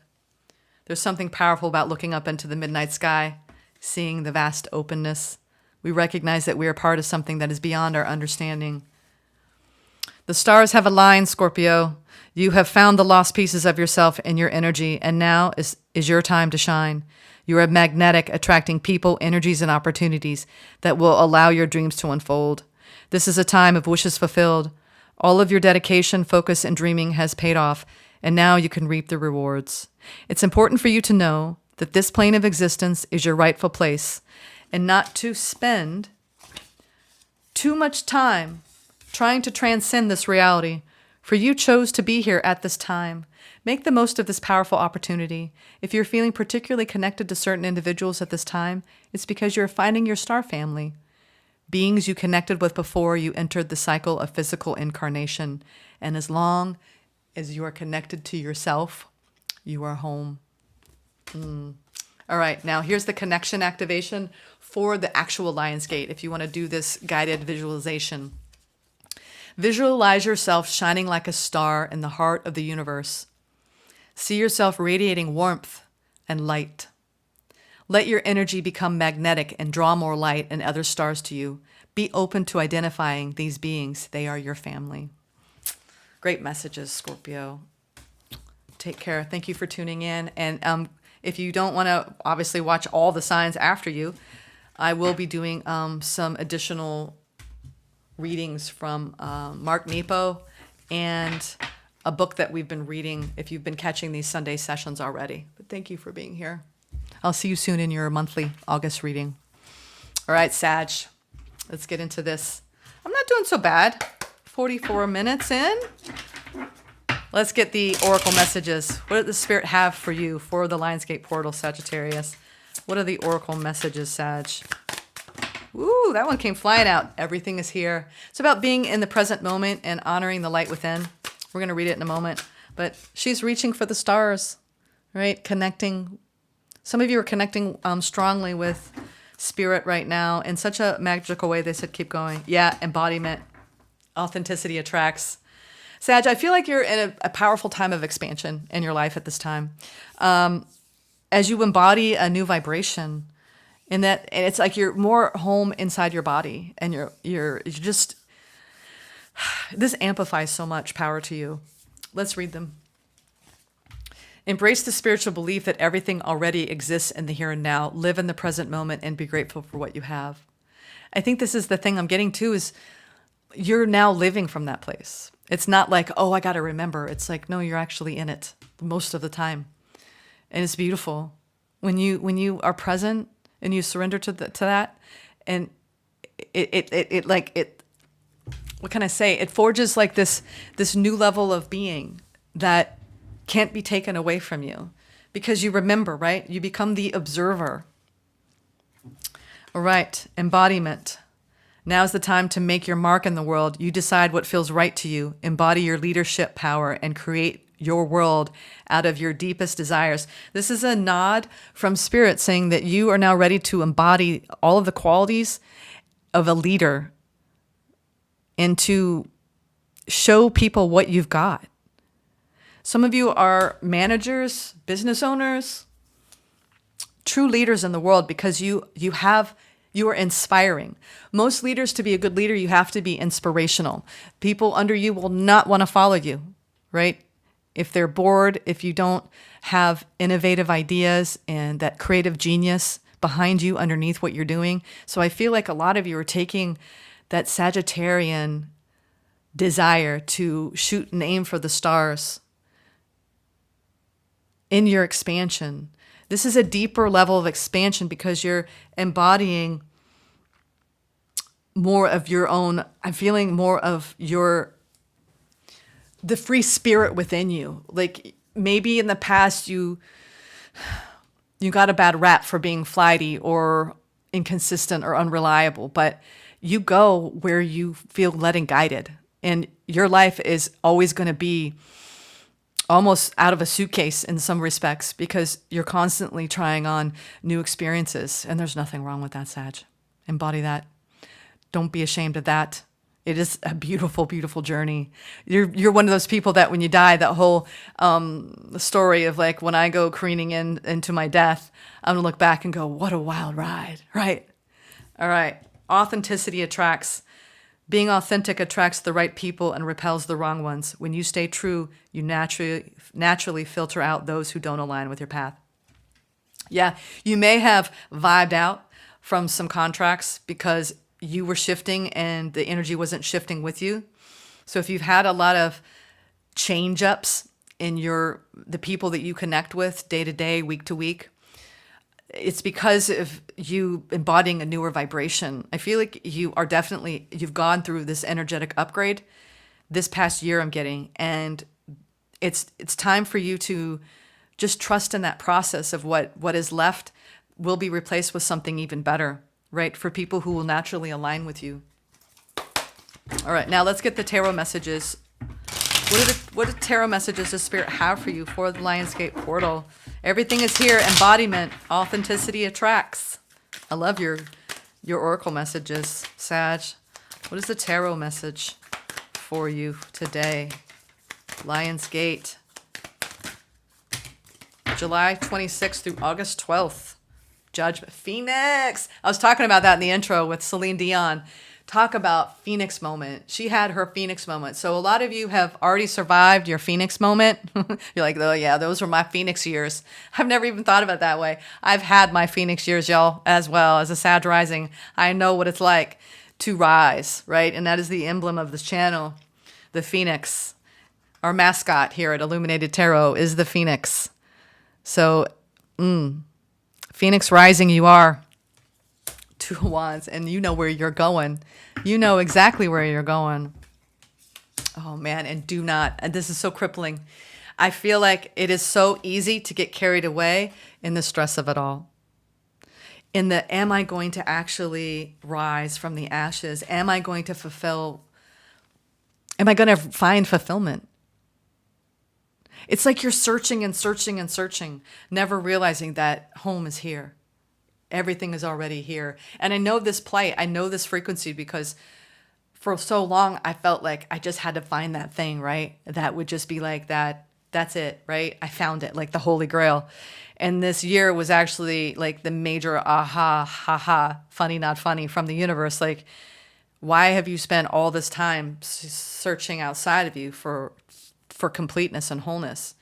There's something powerful about looking up into the midnight sky, seeing the vast openness. We recognize that we are part of something that is beyond our understanding. The stars have aligned, Scorpio. You have found the lost pieces of yourself and your energy, and now is your time to shine. You are magnetic, attracting people, energies, and opportunities that will allow your dreams to unfold. This is a time of wishes fulfilled. All of your dedication, focus, and dreaming has paid off, and now you can reap the rewards. It's important for you to know that this plane of existence is your rightful place, and not to spend too much time trying to transcend this reality, for you chose to be here at this time. Make the most of this powerful opportunity. If you're feeling particularly connected to certain individuals at this time, it's because you're finding your star family, beings you connected with before you entered the cycle of physical incarnation. And as long as you are connected to yourself, you are home. All right, now here's the connection activation for the actual Lionsgate if you want to do this guided visualization. Visualize yourself shining like a star in the heart of the universe. See yourself radiating warmth and light. Let your energy become magnetic and draw more light and other stars to you. Be open to identifying these beings. They are your family. Great messages, Scorpio. Take care. Thank you for tuning in. And if you don't want to obviously watch all the signs after you, I will be doing some additional readings from Mark Nepo and a book that we've been reading if you've been catching these Sunday sessions already. But thank you for being here. I'll see you soon in your monthly August reading. All right, Sag, let's get into this. I'm not doing so bad. 44 minutes in. Let's get the oracle messages. What does the Spirit have for you for the Lionsgate portal, Sagittarius? What are the oracle messages, Sag? Ooh, that one came flying out. Everything is here. It's about being in the present moment and honoring the light within. We're going to read it in a moment. But she's reaching for the stars, right? Connecting. Some of you are connecting strongly with Spirit right now in such a magical way. They said, keep going. Yeah, embodiment. Authenticity attracts. Sag, I feel like you're in a powerful time of expansion in your life at this time. As you embody a new vibration, and it's like you're more home inside your body, and you're just, this amplifies so much power to you. Let's read them. Embrace the spiritual belief that everything already exists in the here and now. Live in the present moment and be grateful for what you have. I think this is the thing I'm getting to is you're now living from that place. It's not like, oh, I got to remember. It's like, no, you're actually in it most of the time. And it's beautiful. When you are present and you surrender to that, and it what can I say? It forges like this new level of being that can't be taken away from you because you remember, right? You become the observer. All right, embodiment. Now's the time to make your mark in the world. You decide what feels right to you. Embody your leadership power and create your world out of your deepest desires. This is a nod from Spirit saying that you are now ready to embody all of the qualities of a leader and to show people what you've got. Some of you are managers, business owners, true leaders in the world because you are inspiring. Most leaders, to be a good leader, you have to be inspirational. People under you will not want to follow you, right? If they're bored, if you don't have innovative ideas and that creative genius behind you underneath what you're doing. So I feel like a lot of you are taking that Sagittarian desire to shoot and aim for the stars in your expansion. This is a deeper level of expansion because you're embodying more of your own. I'm feeling more of the free spirit within you. Like maybe in the past you got a bad rap for being flighty or inconsistent or unreliable, but you go where you feel led and guided. And your life is always going to be almost out of a suitcase in some respects because you're constantly trying on new experiences. And there's nothing wrong with that, Sag. Embody that. Don't be ashamed of that. It is a beautiful, beautiful journey. You're one of those people that when you die, that whole story of like when I go careening into my death, I'm going to look back and go, what a wild ride, right? All right. Authenticity attracts. Being authentic attracts the right people and repels the wrong ones. When you stay true, you naturally filter out those who don't align with your path. Yeah, you may have vibed out from some contracts because you were shifting and the energy wasn't shifting with you. So if you've had a lot of change ups in the people that you connect with day to day, week to week, it's because of you embodying a newer vibration. I feel like you've gone through this energetic upgrade this past year I'm getting, and it's time for you to just trust in that process of what is left will be replaced with something even better, right? For people who will naturally align with you. All right, now let's get the tarot messages. What do tarot messages does Spirit have for you for the Lionsgate portal? Everything is here. Embodiment. Authenticity attracts. I love your oracle messages, Sag. What is the tarot message for you today? Lionsgate. July 26th through August 12th. Judgment. Phoenix. I was talking about that in the intro with Celine Dion. Talk about Phoenix moment. She had her Phoenix moment. So a lot of you have already survived your Phoenix moment. You're like, oh yeah, those were my Phoenix years. I've never even thought about it that way. I've had my Phoenix years, y'all, as well as a Sag rising. I know what it's like to rise, right? And that is the emblem of this channel, the Phoenix. Our mascot here at Illuminated Tarot is the Phoenix. So, Phoenix rising you are. Two of Wands, and you know where you're going. You know exactly where you're going. Oh man, and do not, and this is so crippling. I feel like it is so easy to get carried away in the stress of it all. In the, am I going to actually rise from the ashes? Am I going to am I going to find fulfillment? It's like you're searching and searching and searching, never realizing that home is here. Everything is already here. And I know this plight, I know this frequency because for so long I felt like I just had to find that thing, right? That would just be like that. That's it, right? I found it, like the Holy Grail. And this year was actually like the major aha, haha, funny, not funny from the universe. Like, why have you spent all this time searching outside of you for completeness and wholeness?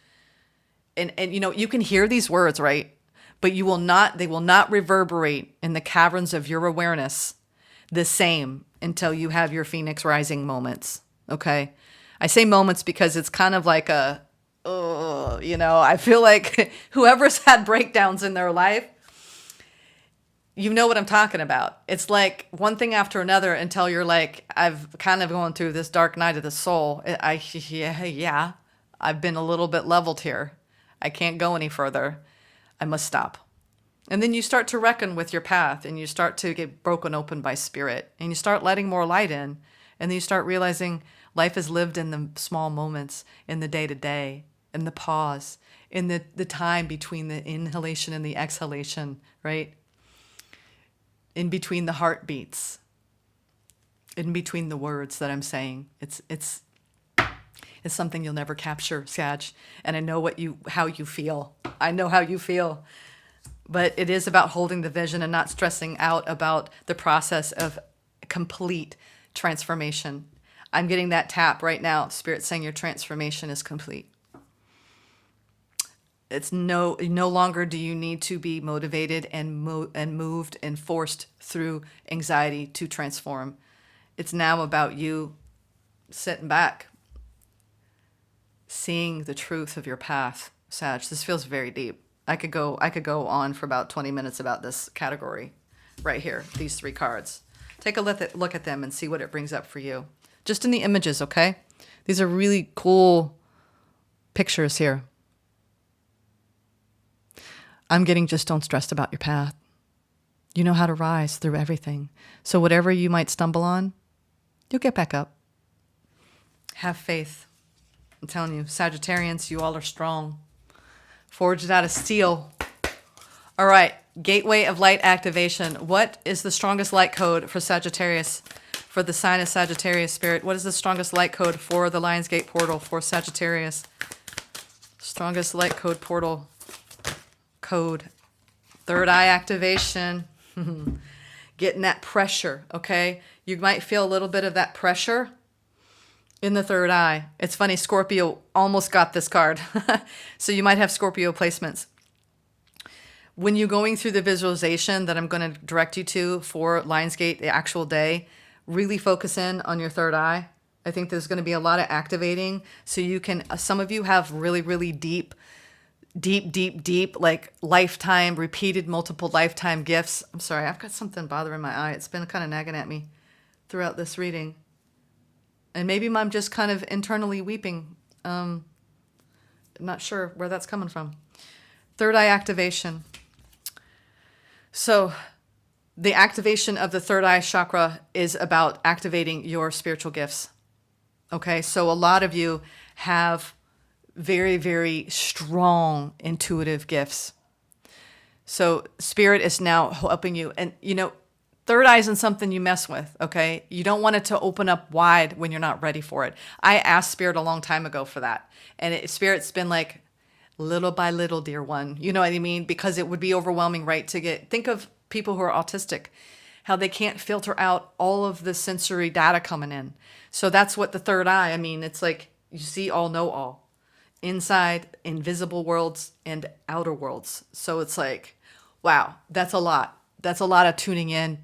And you know, you can hear these words, right? But they will not reverberate in the caverns of your awareness the same until you have your Phoenix rising moments. Okay. I say moments because it's kind of like I feel like whoever's had breakdowns in their life, you know what I'm talking about. It's like one thing after another until you're like, I've kind of gone through this dark night of the soul. I've been a little bit leveled here. I can't go any further. I must stop. And then you start to reckon with your path and you start to get broken open by spirit and you start letting more light in. And then you start realizing life is lived in the small moments, in the day to day, in the pause, in the time between the inhalation and the exhalation, right? In between the heartbeats, in between the words that I'm saying. It's something you'll never capture, Sag. And I know how you feel. I know how you feel. But it is about holding the vision and not stressing out about the process of complete transformation. I'm getting that tap right now. Spirit saying your transformation is complete. It's no longer do you need to be motivated and moved and forced through anxiety to transform. It's now about you sitting back, seeing the truth of your path. Sag, this feels very deep. I could go on for about 20 minutes about this category right here, these three cards. Take a look at them and see what it brings up for you. Just in the images, okay? These are really cool pictures here. I'm getting just don't stress about your path. You know how to rise through everything. So whatever you might stumble on, you'll get back up. Have faith. I'm telling you, Sagittarians, you all are strong. Forged out of steel. All right, gateway of light activation. What is the strongest light code for Sagittarius? For the sign of Sagittarius, Spirit, what is the strongest light code for the Lionsgate portal for Sagittarius? Strongest light code portal. Code. Third eye activation. Getting that pressure, okay? You might feel a little bit of that pressure in the third eye. It's funny, Scorpio almost got this card. So you might have Scorpio placements. When you're going through the visualization that I'm going to direct you to for Lionsgate, the actual day, really focus in on your third eye. I think there's going to be a lot of activating. So you can, some of you have really, really deep, like lifetime, repeated multiple lifetime gifts. I'm sorry, I've got something bothering my eye. It's been kind of nagging at me throughout this reading. And maybe I'm just kind of internally weeping. I'm not sure where that's coming from. Third eye activation. So the activation of the third eye chakra is about activating your spiritual gifts. Okay, so a lot of you have very, very strong intuitive gifts. So Spirit is now helping you. And, you know, third eye isn't something you mess with, okay? You don't want it to open up wide when you're not ready for it. I asked Spirit a long time ago for that. And Spirit's been like, little by little, dear one. You know what I mean? Because it would be overwhelming, right? Think of people who are autistic, how they can't filter out all of the sensory data coming in. So that's what the third eye, I mean, it's like you see all, know all. Inside, invisible worlds and outer worlds. So it's like, wow, that's a lot. That's a lot of tuning in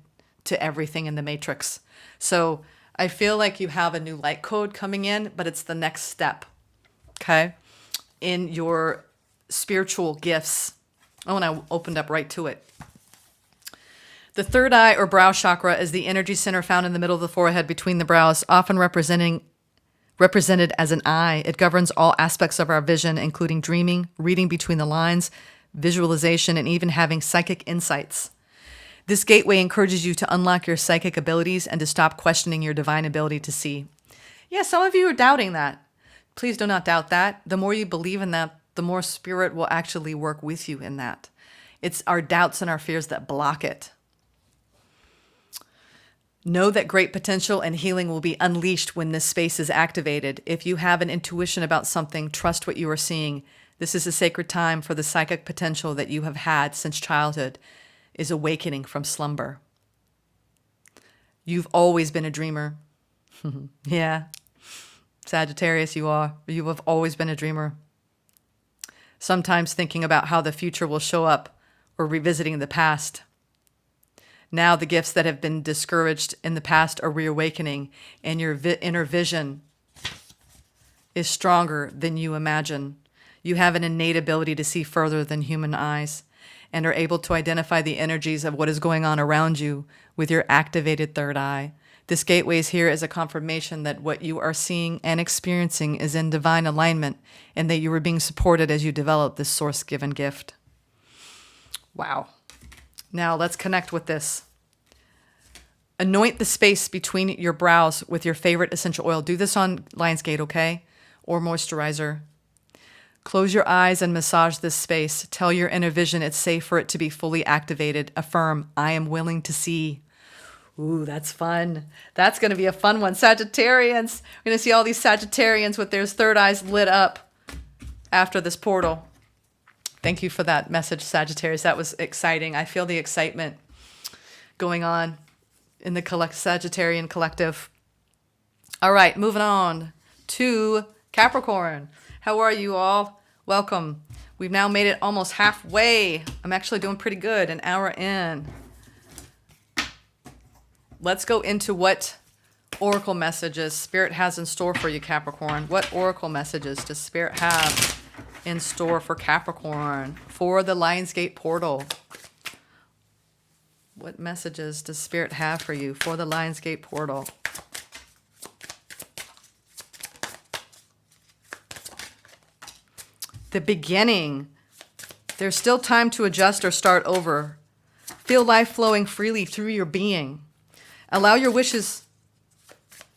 to everything in the matrix. So I feel like you have a new light code coming in, but it's the next step. okay, in your spiritual gifts. Oh, and I opened up right to it. The third eye or brow chakra is the energy center found in the middle of the forehead between the brows, often represented as an eye. It governs all aspects of our vision, including dreaming, reading between the lines, visualization, and even having psychic insights. This gateway encourages you to unlock your psychic abilities and to stop questioning your divine ability to see. Yeah, some of you are doubting that. Please do not doubt that. The more you believe in that, the more spirit will actually work with you in that. It's our doubts and our fears that block it. Know that great potential and healing will be unleashed when this space is activated. If you have an intuition about something, trust what you are seeing. This is a sacred time for the psychic potential that you have had since childhood is awakening from slumber. You've always been a dreamer. Yeah. Sagittarius, you are. You have always been a dreamer. Sometimes thinking about how the future will show up or revisiting the past. Now the gifts that have been discouraged in the past are reawakening, and your inner vision is stronger than you imagine. You have an innate ability to see further than human eyes and are able to identify the energies of what is going on around you with your activated third eye. This gateway is here as a confirmation that what you are seeing and experiencing is in divine alignment and that you are being supported as you develop this source-given gift. Wow. Now let's connect with this. Anoint the space between your brows with your favorite essential oil. Do this on Lionsgate, okay? Or moisturizer. Close your eyes and massage this space. Tell your inner vision it's safe for it to be fully activated. Affirm, I am willing to see. Ooh, that's fun. That's going to be a fun one. Sagittarians. We're going to see all these Sagittarians with their third eyes lit up after this portal. Thank you for that message, Sagittarius. That was exciting. I feel the excitement going on in the Sagittarian collective. All right, moving on to Capricorn. How are you all? Welcome. We've now made it almost halfway. I'm actually doing pretty good, an hour in. Let's go into what oracle messages Spirit has in store for you, Capricorn. What oracle messages does Spirit have in store for Capricorn for the Lionsgate portal? What messages does Spirit have for you for the Lionsgate portal? The beginning. There's still time to adjust or start over. Feel life flowing freely through your being. Allow your wishes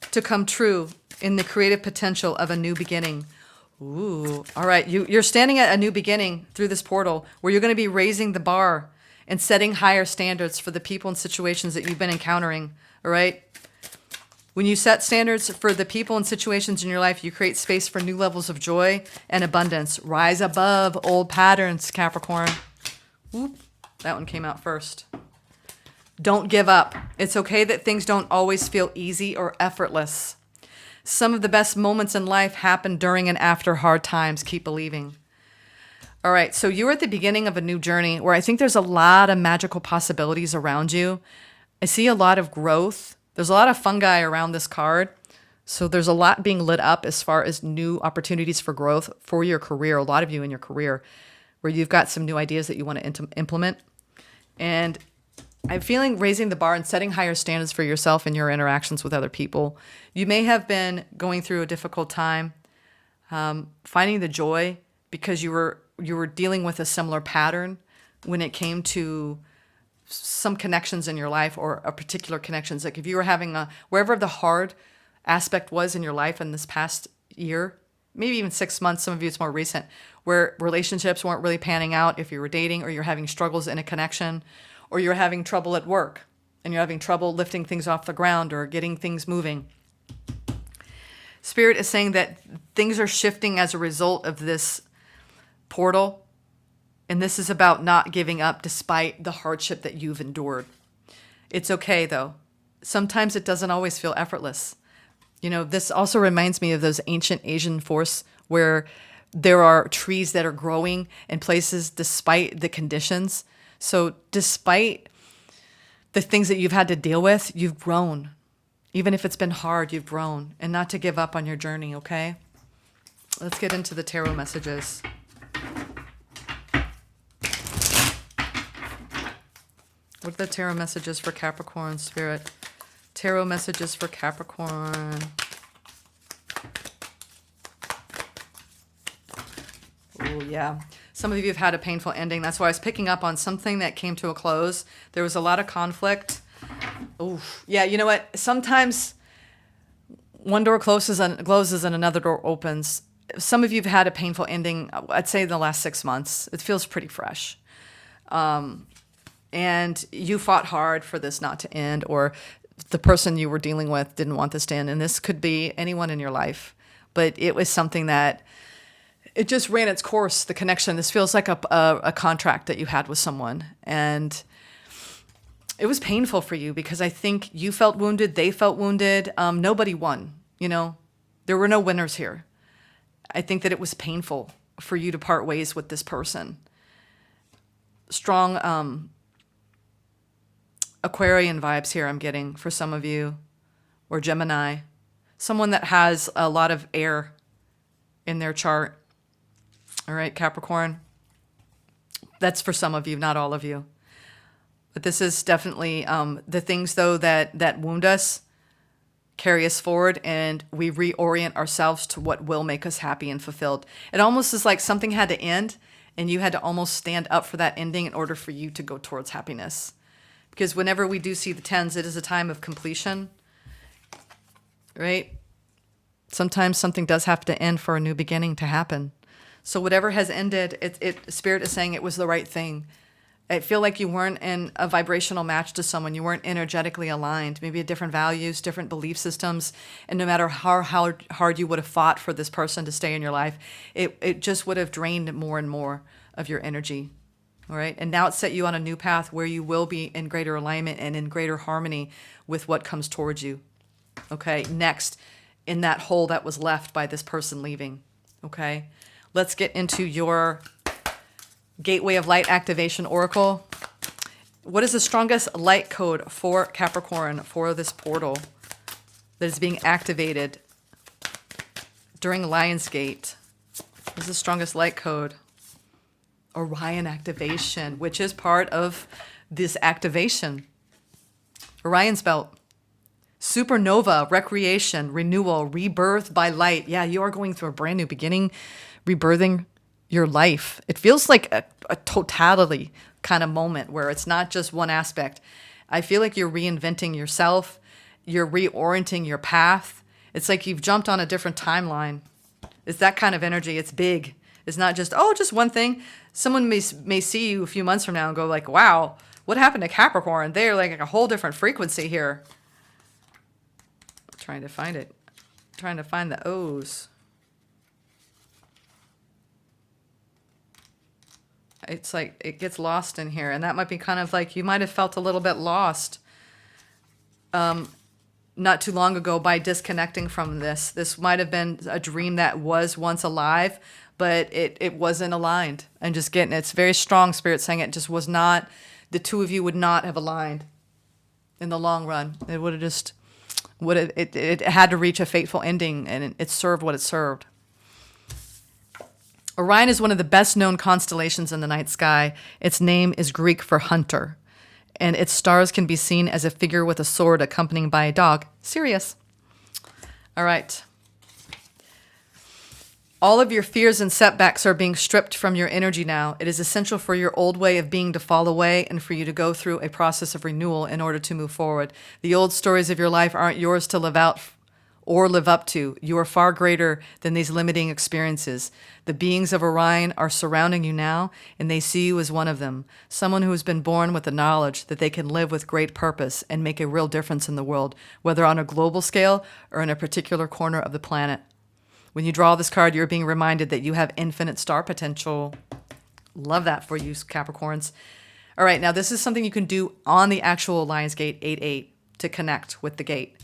to come true in the creative potential of a new beginning. Ooh, all right. You're standing at a new beginning through this portal where you're going to be raising the bar and setting higher standards for the people and situations that you've been encountering, all right? When you set standards for the people and situations in your life, you create space for new levels of joy and abundance. Rise above old patterns, Capricorn. Whoop, that one came out first. Don't give up. It's okay that things don't always feel easy or effortless. Some of the best moments in life happen during and after hard times. Keep believing. All right, so you're at the beginning of a new journey where I think there's a lot of magical possibilities around you. I see a lot of growth. There's a lot of fungi around this card. So there's a lot being lit up as far as new opportunities for growth for your career, a lot of you in your career, where you've got some new ideas that you want to implement. And I'm feeling raising the bar and setting higher standards for yourself and your interactions with other people. You may have been going through a difficult time, finding the joy because you were dealing with a similar pattern when it came to some connections in your life or a particular connections. Like if you were having wherever the hard aspect was in your life in this past year, maybe even 6 months, some of you it's more recent, where relationships weren't really panning out, if you were dating or you're having struggles in a connection, or you're having trouble at work and you're having trouble lifting things off the ground or getting things moving. Spirit is saying that things are shifting as a result of this portal. And this is about not giving up despite the hardship that you've endured. It's okay though. Sometimes it doesn't always feel effortless. You know, this also reminds me of those ancient Asian forests where there are trees that are growing in places despite the conditions. So despite the things that you've had to deal with, you've grown. Even if it's been hard, you've grown. And not to give up on your journey, okay? Let's get into the tarot messages. What are the tarot messages for Capricorn, Spirit? Tarot messages for Capricorn. Oh, yeah. Some of you have had a painful ending. That's why I was picking up on something that came to a close. There was a lot of conflict. Oh, yeah. You know what? Sometimes one door closes and another door opens. Some of you have had a painful ending, I'd say in the last 6 months. It feels pretty fresh. And you fought hard for this not to end, or the person you were dealing with didn't want this to end. And this could be anyone in your life. But it was something that it just ran its course, the connection. This feels like a contract that you had with someone. And it was painful for you because I think you felt wounded, they felt wounded. Nobody won, you know. There were no winners here. I think that it was painful for you to part ways with this person. Strong Aquarian vibes here I'm getting for some of you, or Gemini. Someone that has a lot of air in their chart. All right, Capricorn. That's for some of you, not all of you. But this is definitely the things, though, that wound us, carry us forward, and we reorient ourselves to what will make us happy and fulfilled. It almost is like something had to end, and you had to almost stand up for that ending in order for you to go towards happiness. Because whenever we do see the tens, it is a time of completion, right? Sometimes something does have to end for a new beginning to happen. So whatever has ended, Spirit is saying it was the right thing. I feel like you weren't in a vibrational match to someone. You weren't energetically aligned. Maybe different values, different belief systems. And no matter how hard you would have fought for this person to stay in your life, it just would have drained more and more of your energy. All right. And now it's set you on a new path where you will be in greater alignment and in greater harmony with what comes towards you. Okay. Next, in that hole that was left by this person leaving. Okay. Let's get into your Gateway of Light Activation Oracle. What is the strongest light code for Capricorn for this portal that is being activated during Lionsgate? What is the strongest light code? Orion activation, which is part of this activation. Orion's belt. Supernova, recreation, renewal, rebirth by light. Yeah, you are going through a brand new beginning, rebirthing your life. It feels like a totality kind of moment where it's not just one aspect. I feel like you're reinventing yourself. You're reorienting your path. It's like you've jumped on a different timeline. It's that kind of energy. It's big. It's not just, just one thing. Someone may see you a few months from now and go like, wow, what happened to Capricorn? They're like a whole different frequency here. I'm trying to find it. I'm trying to find the O's. It's like it gets lost in here. And that might be kind of like you might have felt a little bit lost not too long ago by disconnecting from this. This might have been a dream that was once alive, but it wasn't aligned. And just getting it's very strong, Spirit saying it just was not, the two of you would not have aligned in the long run. It would have just, it had to reach a fateful ending, and it served what it served. Orion is one of the best known constellations in the night sky. Its name is Greek for hunter, and its stars can be seen as a figure with a sword accompanied by a dog. Sirius. All right. All of your fears and setbacks are being stripped from your energy now. It is essential for your old way of being to fall away and for you to go through a process of renewal in order to move forward. The old stories of your life aren't yours to live out or live up to. You are far greater than these limiting experiences. The beings of Orion are surrounding you now, and they see you as one of them, someone who has been born with the knowledge that they can live with great purpose and make a real difference in the world, whether on a global scale or in a particular corner of the planet. When you draw this card, you're being reminded that you have infinite star potential. Love that for you, Capricorns. All right, now this is something you can do on the actual Lionsgate 8-8 to connect with the gate.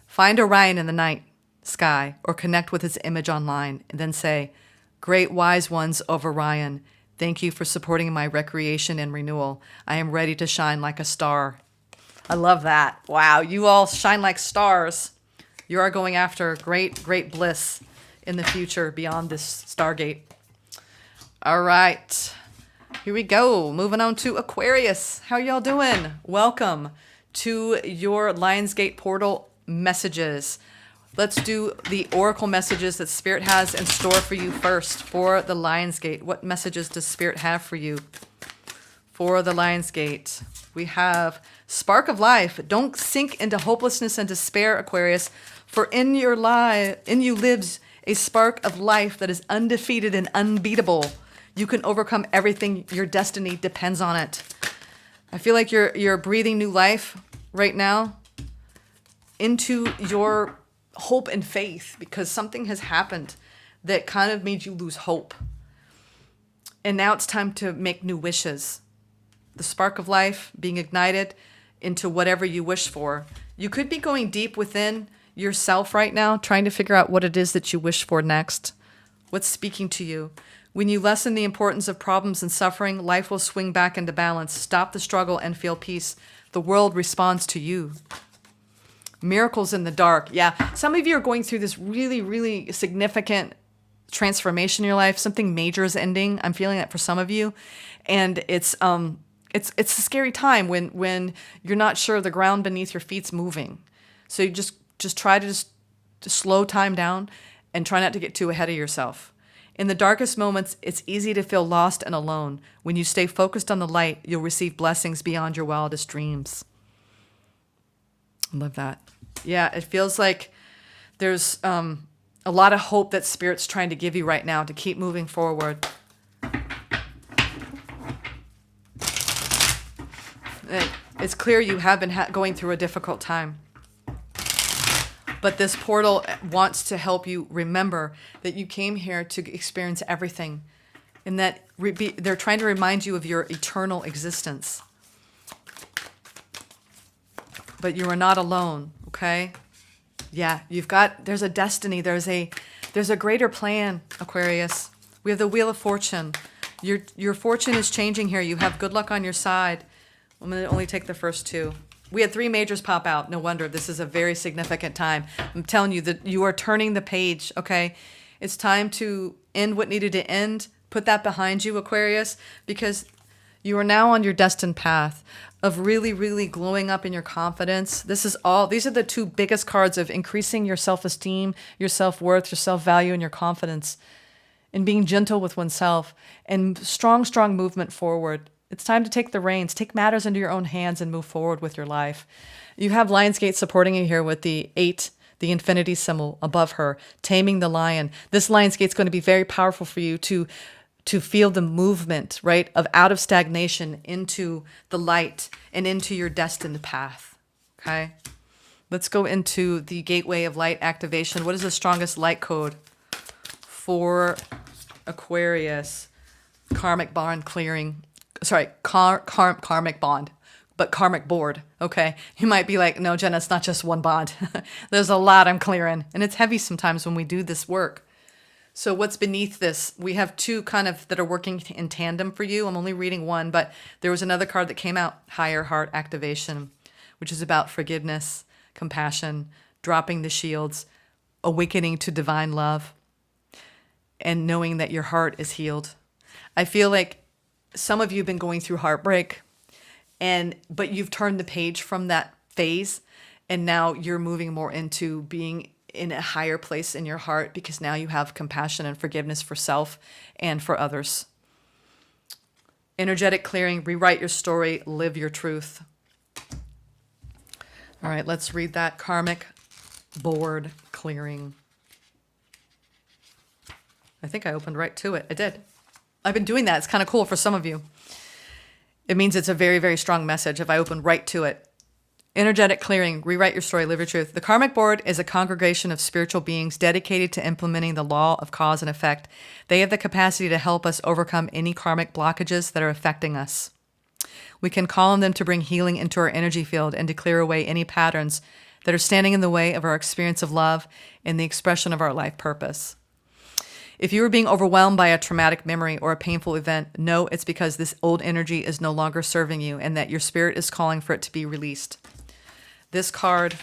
Find Orion in the night sky or connect with its image online and then say, "Great wise ones of Orion, thank you for supporting my recreation and renewal. I am ready to shine like a star." I love that. Wow, you all shine like stars. You are going after great, great bliss in the future beyond this Stargate. All right. Here we go. Moving on to Aquarius. How y'all doing? Welcome to your Lionsgate portal messages. Let's do the oracle messages that Spirit has in store for you first for the Lionsgate. What messages does Spirit have for you for the Lionsgate? We have Spark of Life. Don't sink into hopelessness and despair, Aquarius, for in you lives a spark of life that is undefeated and unbeatable. You can overcome everything. Your destiny depends on it. I feel like you're breathing new life right now into your hope and faith, because something has happened that kind of made you lose hope. And now it's time to make new wishes. The spark of life being ignited into whatever you wish for. You could be going deep within yourself right now, trying to figure out what it is that you wish for next. What's speaking to you? When you lessen the importance of problems and suffering, life will swing back into balance. Stop the struggle and feel peace. The world responds to you. Miracles in the dark. Yeah, some of you are going through this really, really significant transformation in your life. Something major is ending. I'm feeling that for some of you. And it's a scary time when you're not sure the ground beneath your feet's moving. So you just try to slow time down and try not to get too ahead of yourself. In the darkest moments, it's easy to feel lost and alone. When you stay focused on the light, you'll receive blessings beyond your wildest dreams. I love that. Yeah, it feels like there's a lot of hope that Spirit's trying to give you right now to keep moving forward. It's clear you have been going through a difficult time. But this portal wants to help you remember that you came here to experience everything, and that they're trying to remind you of your eternal existence. But you are not alone, okay? Yeah, there's a destiny, there's a greater plan, Aquarius. We have the Wheel of Fortune. Your fortune is changing here. You have good luck on your side. I'm going to only take the first two. We had 3 majors pop out. No wonder. This is a very significant time. I'm telling you that you are turning the page, okay? It's time to end what needed to end. Put that behind you, Aquarius, because you are now on your destined path of really, really glowing up in your confidence. These are the 2 biggest cards of increasing your self-esteem, your self-worth, your self-value, and your confidence, and being gentle with oneself, and strong, strong movement forward. It's time to take the reins, take matters into your own hands, and move forward with your life. You have Lionsgate supporting you here with the 8, the infinity symbol above her, taming the lion. This Lionsgate's going to be very powerful for you to feel the movement, right, of out of stagnation into the light and into your destined path, okay? Let's go into the gateway of light activation. What is the strongest light code for Aquarius? Karmic bond clearing. Sorry, karmic bond, but karmic board, okay? You might be like, no, Jenna, it's not just one bond. There's a lot I'm clearing, and it's heavy sometimes when we do this work. So what's beneath this? We have 2 kind of that are working in tandem for you. I'm only reading one, but there was another card that came out, Higher Heart Activation, which is about forgiveness, compassion, dropping the shields, awakening to divine love, and knowing that your heart is healed. I feel like some of you have been going through heartbreak, but you've turned the page from that phase, and now you're moving more into being in a higher place in your heart, because now you have compassion and forgiveness for self and for others. Energetic clearing, rewrite your story, live your truth. All right, let's read that karmic board clearing. I think I opened right to it. I did. I've been doing that. It's kind of cool for some of you. It means it's a very, very strong message if I open right to it. Energetic clearing, rewrite your story, live your truth. The karmic board is a congregation of spiritual beings dedicated to implementing the law of cause and effect. They have the capacity to help us overcome any karmic blockages that are affecting us. We can call on them to bring healing into our energy field and to clear away any patterns that are standing in the way of our experience of love and the expression of our life purpose. If you are being overwhelmed by a traumatic memory or a painful event, know it's because this old energy is no longer serving you and that your spirit is calling for it to be released. This card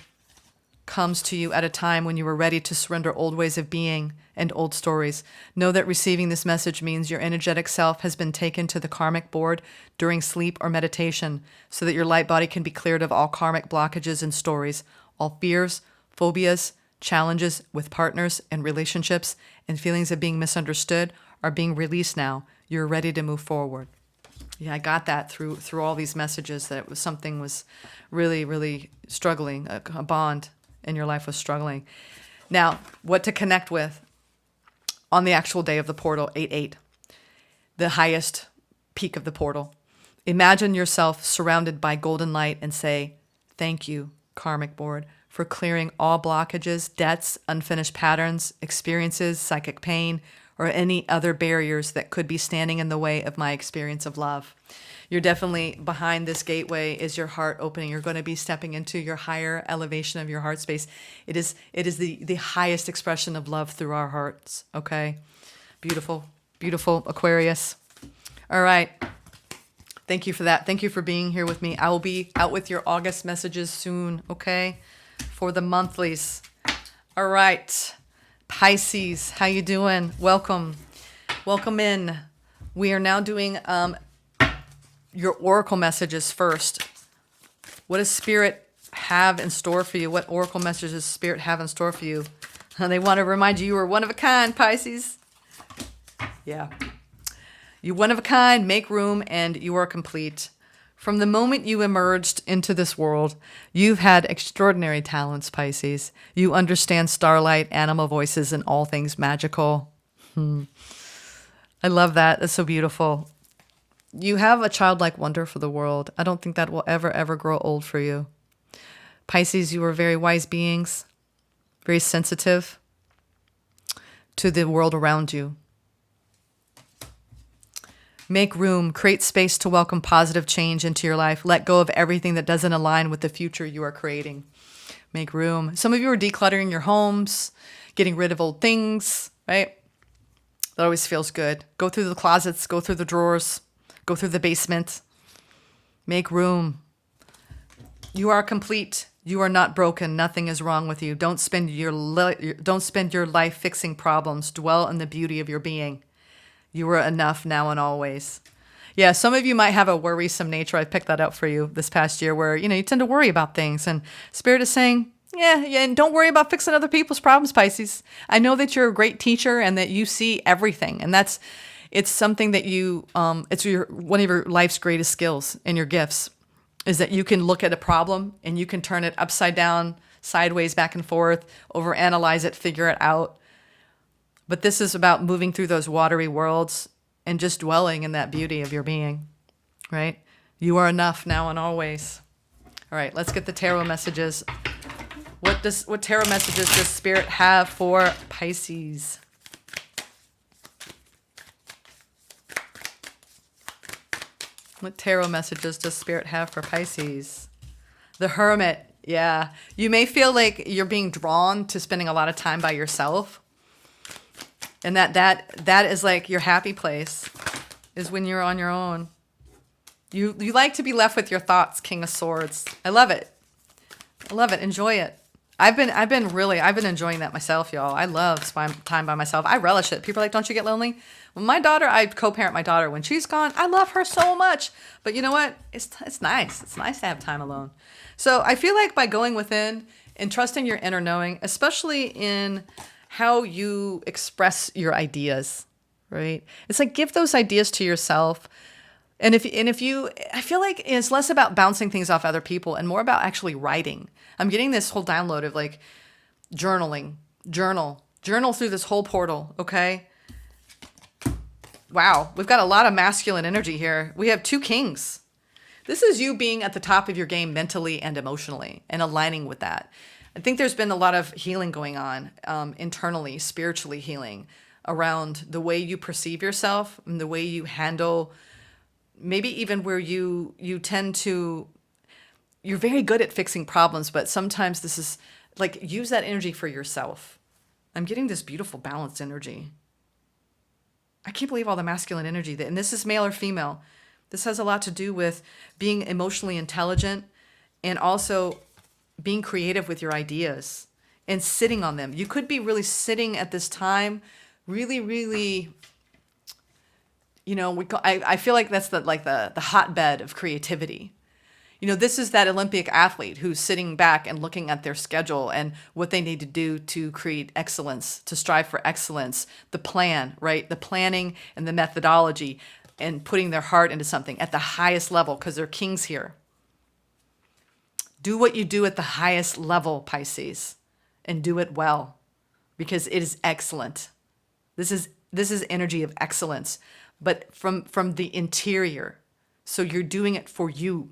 comes to you at a time when you are ready to surrender old ways of being and old stories. Know that receiving this message means your energetic self has been taken to the karmic board during sleep or meditation so that your light body can be cleared of all karmic blockages and stories, all fears, phobias, challenges with partners and relationships, and feelings of being misunderstood are being released now. You're ready to move forward. Yeah, I got that through all these messages, that it was something was really, really struggling, a bond in your life was struggling. Now, what to connect with on the actual day of the portal, 8/8, the highest peak of the portal. Imagine yourself surrounded by golden light and say, thank you, karmic board, for clearing all blockages, debts, unfinished patterns, experiences, psychic pain, or any other barriers that could be standing in the way of my experience of love. You're definitely behind this gateway is your heart opening. You're going to be stepping into your higher elevation of your heart space. It is the highest expression of love through our hearts. Okay. Beautiful, beautiful Aquarius. All right. Thank you for that. Thank you for being here with me. I will be out with your August messages soon. Okay. For the monthlies. All right. Pisces, how you doing? Welcome. Welcome in. We are now doing your oracle messages first. What does Spirit have in store for you? What oracle messages does Spirit have in store for you? And they want to remind you are one of a kind, Pisces. Yeah. You're one of a kind, make room, and you are complete. From the moment you emerged into this world, you've had extraordinary talents, Pisces. You understand starlight, animal voices, and all things magical. I love that. That's so beautiful. You have a childlike wonder for the world. I don't think that will ever grow old for you. Pisces, you are very wise beings, very sensitive to the world around you. Make room, create space to welcome positive change into your life. Let go of everything that doesn't align with the future you are creating. Make room. Some of you are decluttering your homes, getting rid of old things, right? That always feels good. Go through the closets, go through the drawers, go through the basement. Make room. You are complete. You are not broken. Nothing is wrong with you. Don't spend your life fixing problems. Dwell in the beauty of your being. You are enough now and always. Yeah, some of you might have a worrisome nature. I picked that up for you this past year where, you tend to worry about things. And Spirit is saying, yeah, and don't worry about fixing other people's problems, Pisces. I know that you're a great teacher and that you see everything. And it's something that you, it's one of your life's greatest skills and your gifts is that you can look at a problem and you can turn it upside down, sideways, back and forth, overanalyze it, figure it out. But this is about moving through those watery worlds and just dwelling in that beauty of your being, right? You are enough now and always. All right, let's get the tarot messages. What tarot messages does Spirit have for Pisces? What tarot messages does Spirit have for Pisces? The Hermit, yeah. You may feel like you're being drawn to spending a lot of time by yourself. And that is like your happy place, is when you're on your own. You like to be left with your thoughts, King of Swords. I love it. I love it. Enjoy it. I've been enjoying that myself, y'all. I love time by myself. I relish it. People are like, don't you get lonely? Well, my daughter, I co-parent my daughter. When she's gone, I love her so much. But you know what? It's nice. It's nice to have time alone. So I feel like by going within and trusting your inner knowing, especially in how you express your ideas, right? It's like give those ideas to yourself. And if you, I feel like it's less about bouncing things off other people and more about actually writing. I'm getting this whole download of like journaling, journal through this whole portal. Okay. Wow. We've got a lot of masculine energy here. We have 2 kings. This is you being at the top of your game mentally and emotionally and aligning with that. I think there's been a lot of healing going on internally, spiritually healing around the way you perceive yourself and the way you handle, maybe even where you tend to, you're very good at fixing problems, but sometimes this is like, use that energy for yourself. I'm getting this beautiful balanced energy. I can't believe all the masculine energy and this is male or female. This has a lot to do with being emotionally intelligent and also being creative with your ideas and sitting on them. You could be really sitting at this time, really, really, I feel like that's the hotbed of creativity. This is that Olympic athlete who's sitting back and looking at their schedule and what they need to do to create excellence, to strive for excellence, the plan, right? The planning and the methodology and putting their heart into something at the highest level because they're kings here. Do what you do at the highest level, Pisces, and do it well because it is excellent. This is energy of excellence, but from the interior. So you're doing it for you.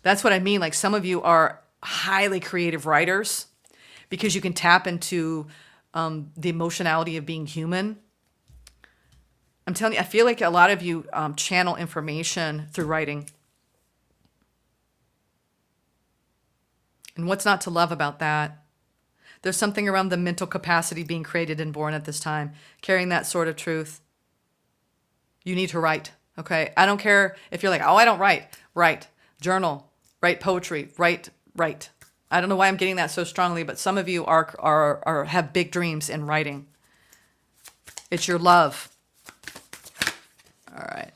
That's what I mean. Like some of you are highly creative writers because you can tap into the emotionality of being human. I'm telling you, I feel like a lot of you channel information through writing. And what's not to love about that? There's something around the mental capacity being created and born at this time, carrying that sort of truth. You need to write, okay? I don't care if you're like, oh, I don't write. Write, journal, write poetry, write. I don't know why I'm getting that so strongly, but some of you are have big dreams in writing. It's your love. All right.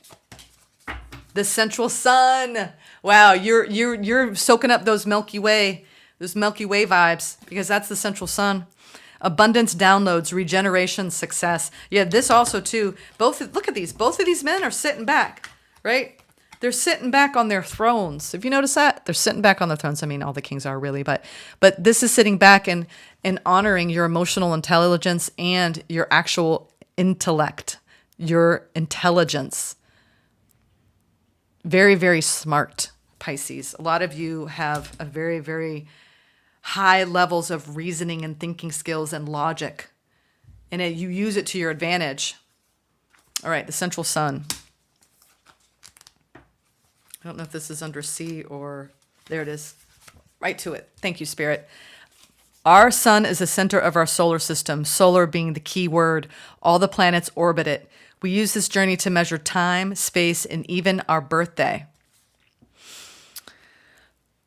The central sun. Wow, you're soaking up those Milky Way vibes because that's the central sun. Abundance, downloads, regeneration, success. Yeah, this also too. Look at these. Both of these men are sitting back, right? They're sitting back on their thrones. Have you noticed that? They're sitting back on their thrones. I mean, all the kings are really, but this is sitting back and honoring your emotional intelligence and your actual intellect, your intelligence. Very, very smart, Pisces. A lot of you have a very, very high levels of reasoning and thinking skills and logic, and you use it to your advantage. All right, the central sun. I don't know if this is under C or there it is. Right to it. Thank you, Spirit. Our sun is the center of our solar system, solar being the key word. All the planets orbit it. We use this journey to measure time, space, and even our birthday.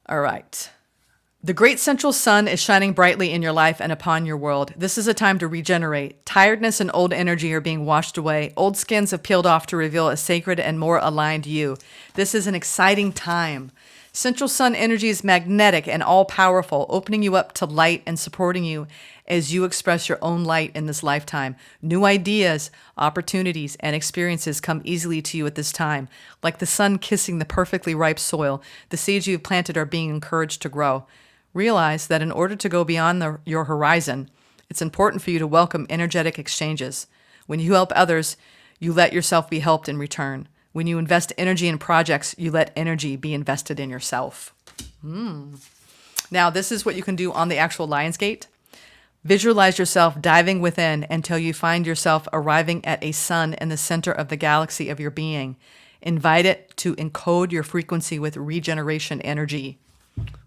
All right. The great central sun is shining brightly in your life and upon your world. This is a time to regenerate. Tiredness and old energy are being washed away. Old skins have peeled off to reveal a sacred and more aligned you. This is an exciting time. Central sun energy is magnetic and all-powerful, opening you up to light and supporting you as you express your own light in this lifetime. New ideas, opportunities, and experiences come easily to you at this time. Like the sun kissing the perfectly ripe soil, the seeds you've planted are being encouraged to grow. Realize that in order to go beyond your horizon, it's important for you to welcome energetic exchanges. When you help others, you let yourself be helped in return. When you invest energy in projects, you let energy be invested in yourself. Now, this is what you can do on the actual Lionsgate. Visualize yourself diving within until you find yourself arriving at a sun in the center of the galaxy of your being. Invite it to encode your frequency with regeneration energy.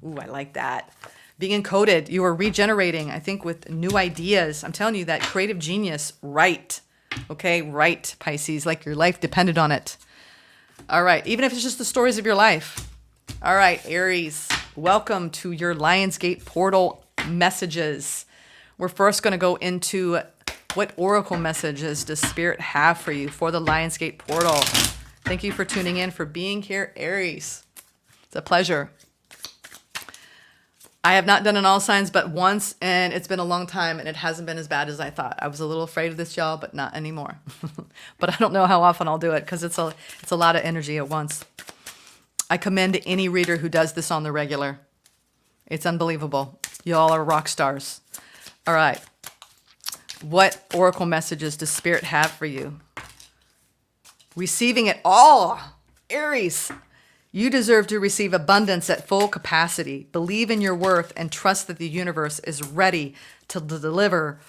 Ooh, I like that. Being encoded, you are regenerating, I think, with new ideas. I'm telling you that creative genius, right? Okay, right, Pisces, like your life depended on it. All right, even if it's just the stories of your life. All right, Aries, welcome to your Lionsgate portal messages. We're first going to go into what oracle messages does Spirit have for you for the Lionsgate portal. Thank you for tuning in, for being here, Aries. It's a pleasure. I have not done an all signs but once, and it's been a long time, and it hasn't been as bad as I thought. I was a little afraid of this, y'all, but not anymore. But I don't know how often I'll do it because it's a lot of energy at once. I commend any reader who does this on the regular. It's unbelievable. Y'all are rock stars. All right. What oracle messages does Spirit have for you? Receiving it all. Aries. You deserve to receive abundance at full capacity. Believe in your worth and trust that the universe is ready to deliver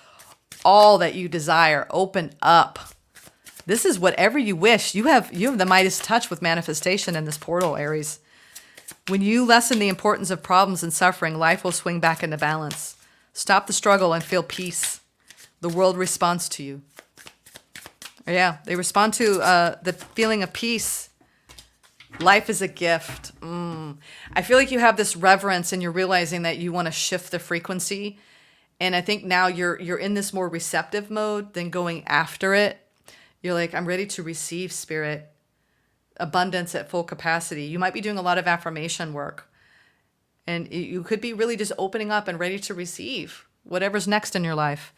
all that you desire. Open up. This is whatever you wish. You have the Midas touch with manifestation in this portal, Aries. When you lessen the importance of problems and suffering, life will swing back into balance. Stop the struggle and feel peace. The world responds to you. Yeah, they respond to the feeling of peace Life is a gift. I feel like you have this reverence and you're realizing that you want to shift the frequency. And I think now you're in this more receptive mode than going after it. You're like, I'm ready to receive spirit, abundance at full capacity. You might be doing a lot of affirmation work. And you could be really just opening up and ready to receive whatever's next in your life.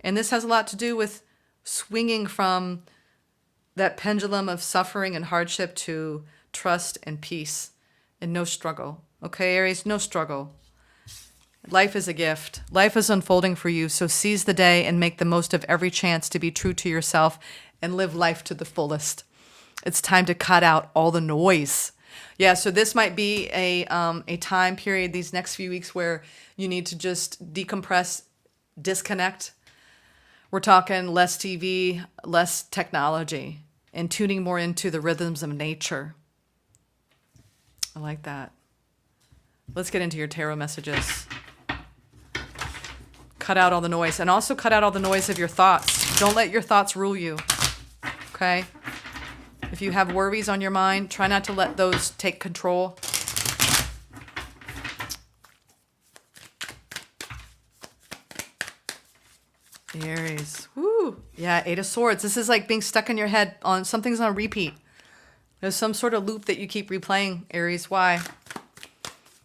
And this has a lot to do with swinging from that pendulum of suffering and hardship to trust and peace and no struggle. Okay, Aries, no struggle. Life is a gift. Life is unfolding for you. So seize the day and make the most of every chance to be true to yourself and live life to the fullest. It's time to cut out all the noise. Yeah, so this might be a time period these next few weeks where you need to just decompress, disconnect. We're talking less TV, less technology, and tuning more into the rhythms of nature. I like that. Let's get into your tarot messages. Cut out all the noise, and also cut out all the noise of your thoughts. Don't let your thoughts rule you, okay? If you have worries on your mind, try not to let those take control. Aries. Woo. Yeah, Eight of Swords. This is like being stuck in your head on something's on repeat. There's some sort of loop that you keep replaying, Aries. Why?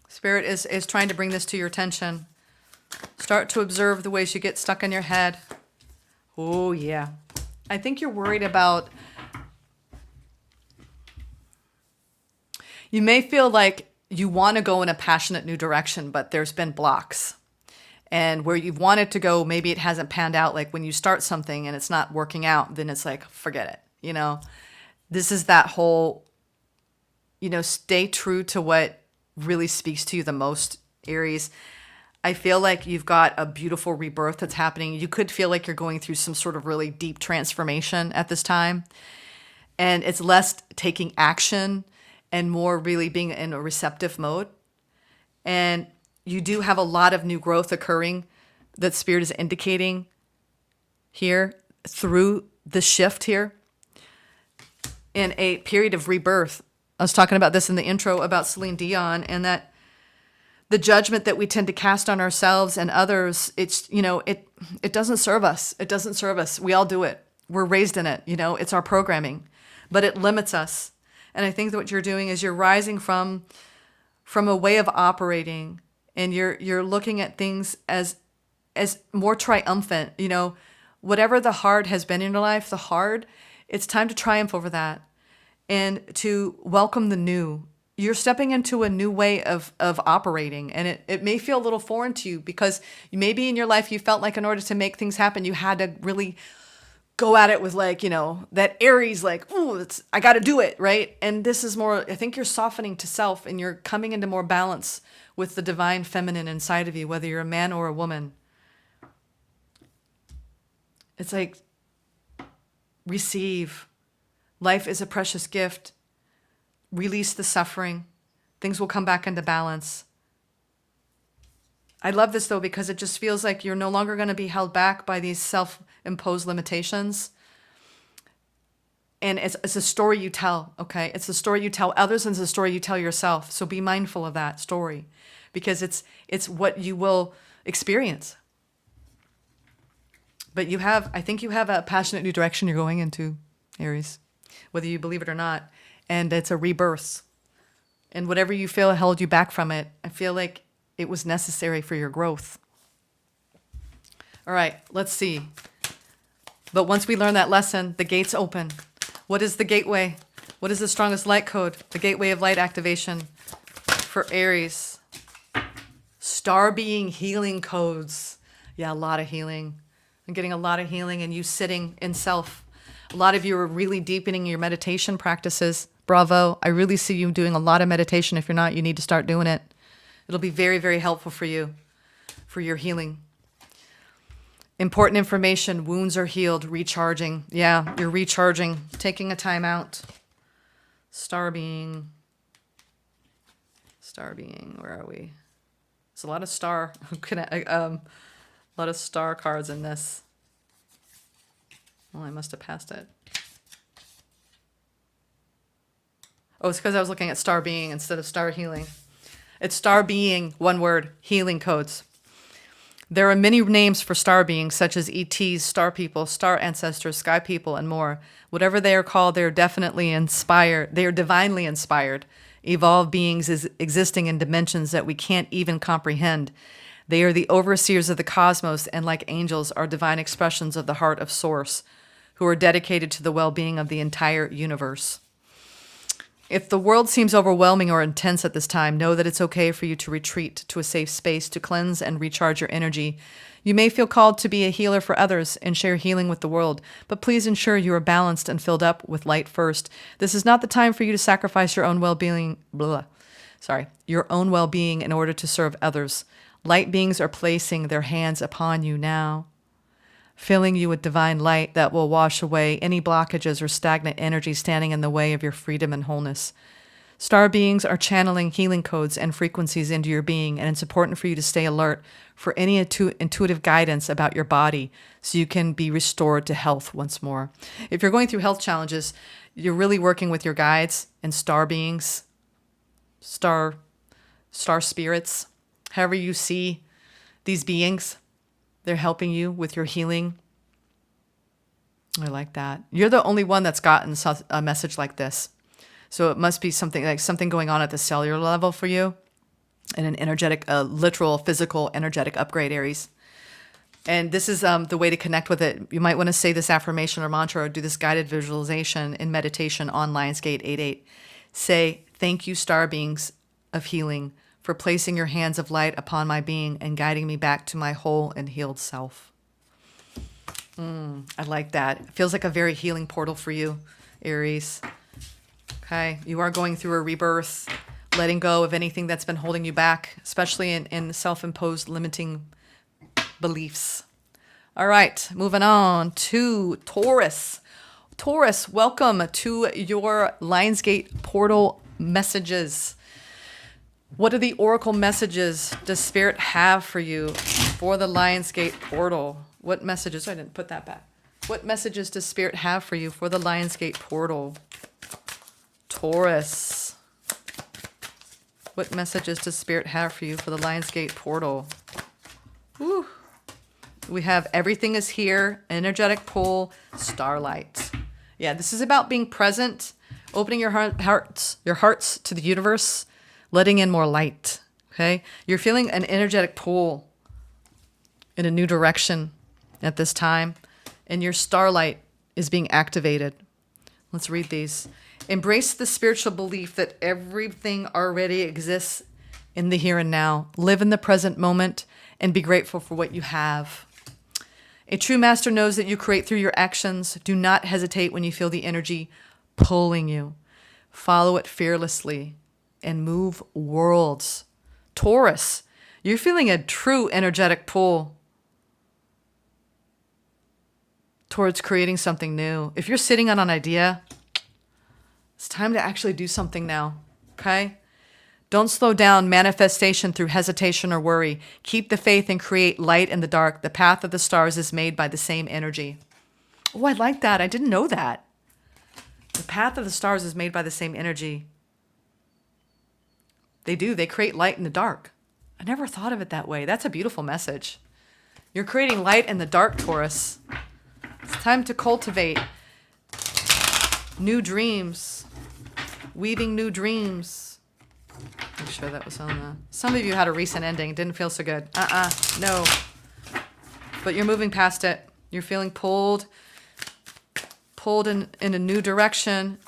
Spirit is trying to bring this to your attention. Start to observe the ways you get stuck in your head. Oh, yeah. I think you're worried about... You may feel like you want to go in a passionate new direction, but there's been blocks. And where you've wanted to go, maybe it hasn't panned out. Like when you start something and it's not working out, then it's like, forget it. You know, this is that whole, stay true to what really speaks to you the most, Aries. I feel like you've got a beautiful rebirth that's happening. You could feel like you're going through some sort of really deep transformation at this time. And it's less taking action and more really being in a receptive mode. And you do have a lot of new growth occurring that Spirit is indicating here through the shift here in a period of rebirth. I was talking about this in the intro about Celine Dion, and that the judgment that we tend to cast on ourselves and others, it doesn't serve us. It doesn't serve us. We all do it. We're raised in it. It's our programming, but it limits us. And I think that what you're doing is you're rising from a way of operating, and you're looking at things as more triumphant. Whatever the hard has been in your life, it's time to triumph over that and to welcome the new. You're stepping into a new way of operating, and it may feel a little foreign to you because maybe in your life you felt like in order to make things happen, you had to really go at it with that Aries, I got to do it, right? And this is more, I think you're softening to self and you're coming into more balance with the divine feminine inside of you, whether you're a man or a woman. It's like, receive. Life is a precious gift. Release the suffering. Things will come back into balance. I love this though, because it just feels like you're no longer going to be held back by these self-imposed limitations. And it's a story you tell, okay? It's a story you tell others, and it's a story you tell yourself. So be mindful of that story, because it's what you will experience. But I think you have a passionate new direction you're going into, Aries, whether you believe it or not. And it's a rebirth. And whatever you feel held you back from it, I feel like it was necessary for your growth. All right, let's see. But once we learn that lesson, the gates open. What is the gateway? What is the strongest light code? The gateway of light activation for Aries. Star being healing codes. Yeah, a lot of healing. I'm getting a lot of healing and you sitting in self. A lot of you are really deepening your meditation practices. Bravo. I really see you doing a lot of meditation. If you're not, you need to start doing it. It'll be very, very helpful for you, for your healing. Important information. Wounds are healed. Recharging. Yeah, you're recharging. Taking a time out. Star being. Where are we? There's a lot of star. A lot of star cards in this. Well, I must have passed it. Oh, it's because I was looking at star being instead of star healing. It's star being, one word, healing codes. There are many names for star beings, such as ETs, star people, star ancestors, sky people, and more. Whatever they are called, they are definitely inspired. They are divinely inspired, evolved beings existing in dimensions that we can't even comprehend. They are the overseers of the cosmos, and like angels, are divine expressions of the heart of Source, who are dedicated to the well-being of the entire universe. If the world seems overwhelming or intense at this time, know that it's okay for you to retreat to a safe space to cleanse and recharge your energy. You may feel called to be a healer for others and share healing with the world, but please ensure you are balanced and filled up with light first. This is not the time for you to sacrifice your own your own well-being in order to serve others. Light beings are placing their hands upon you now, filling you with divine light that will wash away any blockages or stagnant energy standing in the way of your freedom and wholeness. Star beings are channeling healing codes and frequencies into your being, and it's important for you to stay alert for any intuitive guidance about your body so you can be restored to health once more. If you're going through health challenges, you're really working with your guides and star beings, star spirits, however you see these beings. They're helping you with your healing. I like that. You're the only one that's gotten a message like this. So it must be something going on at the cellular level for you, and an energetic, literal, physical, energetic upgrade, Aries. And this is the way to connect with it. You might want to say this affirmation or mantra or do this guided visualization in meditation on Lionsgate 88. Say, "Thank you, star beings of healing, for placing your hands of light upon my being and guiding me back to my whole and healed self." I like that. It feels like a very healing portal for you, Aries. Okay, you are going through a rebirth, letting go of anything that's been holding you back, especially in self-imposed limiting beliefs. All right, moving on to Taurus. Taurus, welcome to your Lionsgate portal messages. What are the oracle messages does Spirit have for you for the Lionsgate portal? What messages? I didn't put that back. What messages does Spirit have for you for the Lionsgate portal? Taurus. What messages does Spirit have for you for the Lionsgate portal? Woo. We have everything is here, energetic pull, starlight. Yeah, this is about being present, opening your hearts to the universe, letting in more light. Okay? You're feeling an energetic pull in a new direction at this time, and your starlight is being activated. Let's read these. Embrace the spiritual belief that everything already exists in the here and now. Live in the present moment and be grateful for what you have. A true master knows that you create through your actions. Do not hesitate when you feel the energy pulling you. Follow it fearlessly and move worlds. Taurus, you're feeling a true energetic pull towards creating something new. If you're sitting on an idea, it's time to actually do something now, okay? Don't slow down manifestation through hesitation or worry. Keep the faith and create light in the dark. The path of the stars is made by the same energy. Oh, I like that. I didn't know that. The path of the stars is made by the same energy. They do. They create light in the dark. I never thought of it that way. That's a beautiful message. You're creating light in the dark, Taurus. It's time to cultivate new dreams, weaving new dreams. Make sure that was on the... Some of you had a recent ending. Didn't feel so good. No. But you're moving past it. You're feeling pulled in a new direction.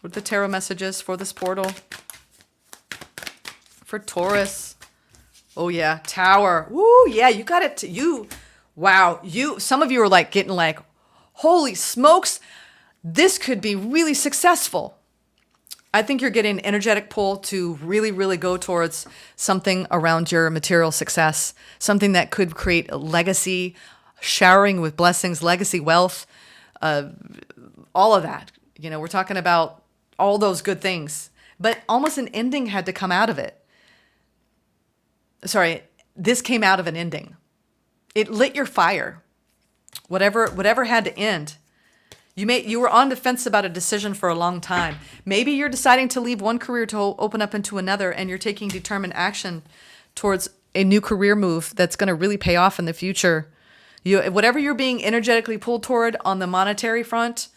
What are the tarot messages for this portal? For Taurus. Oh yeah, Tower. Woo, yeah, you got it. Wow. Some of you are like getting like, holy smokes, this could be really successful. I think you're getting an energetic pull to really, really go towards something around your material success, something that could create a legacy, showering with blessings, legacy wealth, all of that. You know, we're talking about all those good things, but almost an ending had to come out of it. Sorry, this came out of an ending. It lit your fire. Whatever had to end, You were on the fence about a decision for a long time. Maybe you're deciding to leave one career to open up into another, and you're taking determined action towards a new career move that's going to really pay off in the future. Whatever you're being energetically pulled toward on the monetary front,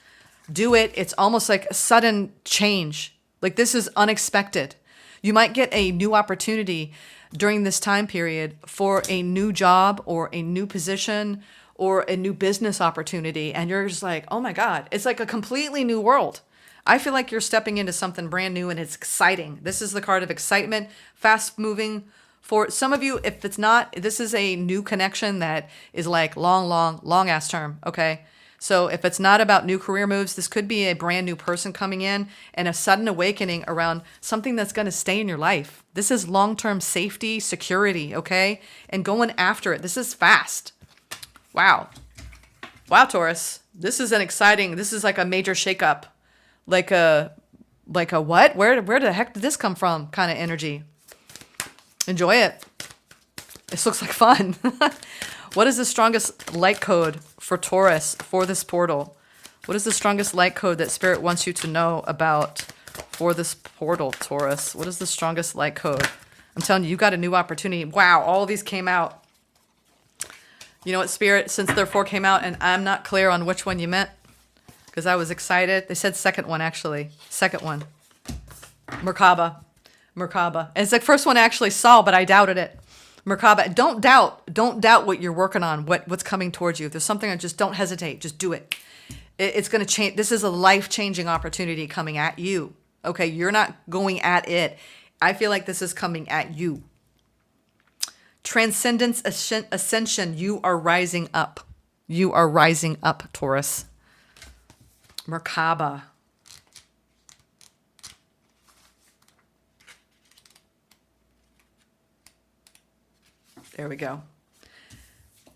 do it. It's almost like a sudden change. Like this is unexpected. You might get a new opportunity during this time period for a new job or a new position or a new business opportunity. And you're just like, oh my God, it's like a completely new world. I feel like you're stepping into something brand new and it's exciting. This is the card of excitement, fast moving. For some of you, if it's not, this is a new connection that is like long ass term. Okay. So if it's not about new career moves, this could be a brand new person coming in and a sudden awakening around something that's going to stay in your life. This is long-term safety, security, okay? And going after it. This is fast. Wow. Wow, Taurus. This is like a major shakeup. Like a what? Where the heck did this come from kind of energy? Enjoy it. This looks like fun. What is the strongest light code for Taurus for this portal? What is the strongest light code that Spirit wants you to know about for this portal, Taurus? What is the strongest light code? I'm telling you, you got a new opportunity. Wow, all of these came out. You know what, Spirit, since their 4 came out, and I'm not clear on which one you meant, because I was excited. They said second one, actually. Second one. Merkaba. And it's the first one I actually saw, but I doubted it. Merkaba, don't doubt what you're working on, what's coming towards you. If there's something, just don't hesitate, just do it. It's going to change. This is a life-changing opportunity coming at you. Okay, you're not going at it. I feel like this is coming at you. Transcendence, ascension, you are rising up. You are rising up, Taurus. Merkaba. There we go.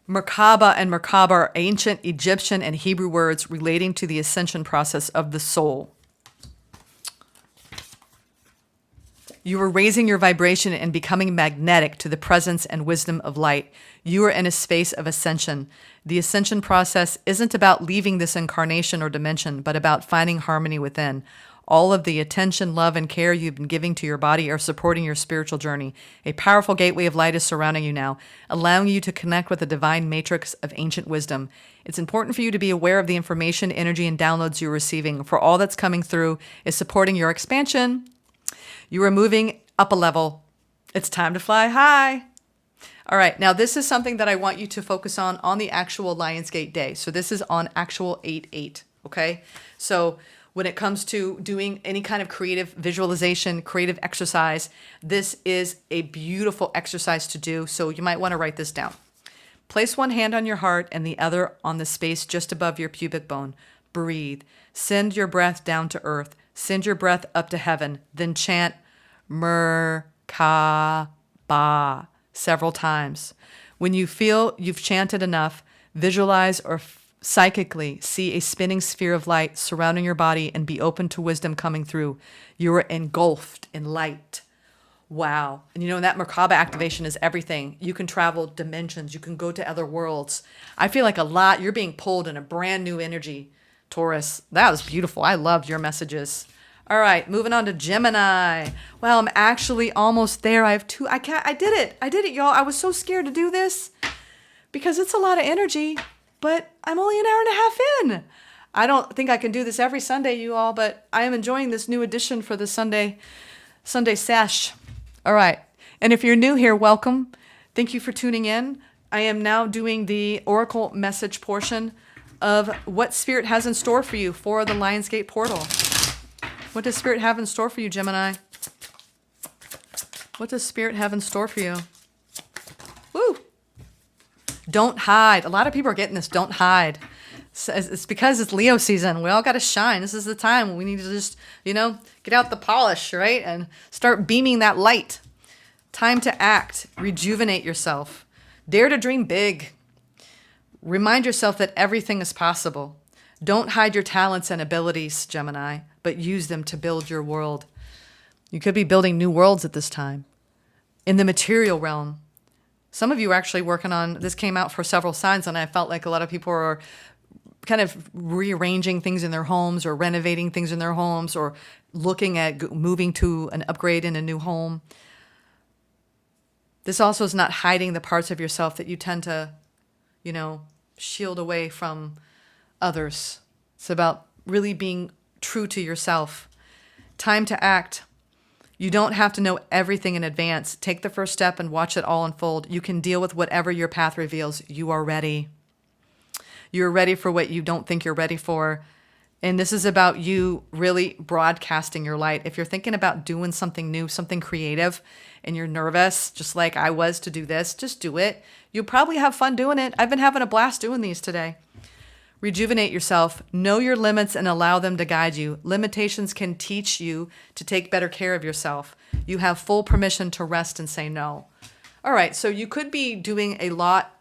Merkaba and Merkaba are ancient Egyptian and Hebrew words relating to the ascension process of the soul. You are raising your vibration and becoming magnetic to the presence and wisdom of light. You are in a space of ascension. The ascension process isn't about leaving this incarnation or dimension, but about finding harmony within. All of the attention, love, and care you've been giving to your body are supporting your spiritual journey. A powerful gateway of light is surrounding you now, allowing you to connect with the divine matrix of ancient wisdom. It's important for you to be aware of the information, energy, and downloads you're receiving, for all that's coming through is supporting your expansion. You are moving up a level. It's time to fly high. All right, now this is something that I want you to focus on the actual Lionsgate day. So this is on actual 8/8, okay? So when it comes to doing any kind of creative visualization, creative exercise, this is a beautiful exercise to do. So you might want to write this down. Place one hand on your heart and the other on the space just above your pubic bone. Breathe. Send your breath down to earth. Send your breath up to heaven. Then chant Merkaba several times. When you feel you've chanted enough, visualize or psychically see a spinning sphere of light surrounding your body and be open to wisdom coming through. You are engulfed in light. Wow. And you know, that Merkaba activation is everything. You can travel dimensions. You can go to other worlds. I feel like you're being pulled in a brand new energy, Taurus. That was beautiful. I loved your messages. All right, moving on to Gemini. Well, I'm actually almost there. I did it, y'all. I was so scared to do this because it's a lot of energy, but I'm only an hour and a half in. I don't think I can do this every Sunday, you all, but I am enjoying this new edition for the Sunday sesh. All right. And if you're new here, welcome. Thank you for tuning in. I am now doing the Oracle message portion of what Spirit has in store for you for the Lionsgate portal. What does Spirit have in store for you, Gemini? What does Spirit have in store for you? Woo! Don't hide. A lot of people are getting this. Don't hide. It's because it's Leo season. We all got to shine. This is the time we need to just, get out the polish, right? And start beaming that light. Time to act. Rejuvenate yourself. Dare to dream big. Remind yourself that everything is possible. Don't hide your talents and abilities, Gemini, but use them to build your world. You could be building new worlds at this time. In the material realm, some of you are actually working on, this came out for several signs, and I felt like a lot of people are kind of rearranging things in their homes or renovating things in their homes or looking at moving to an upgrade in a new home. This also is not hiding the parts of yourself that you tend to, shield away from others. It's about really being true to yourself. Time to act. You don't have to know everything in advance. Take the first step and watch it all unfold. You can deal with whatever your path reveals. You are ready. You're ready for what you don't think you're ready for. And this is about you really broadcasting your light. If you're thinking about doing something new, something creative, and you're nervous, just like I was to do this, just do it. You'll probably have fun doing it. I've been having a blast doing these today. Rejuvenate yourself. Know your limits and allow them to guide you. Limitations can teach you to take better care of yourself. You have full permission to rest and say no. All right, so you could be doing a lot.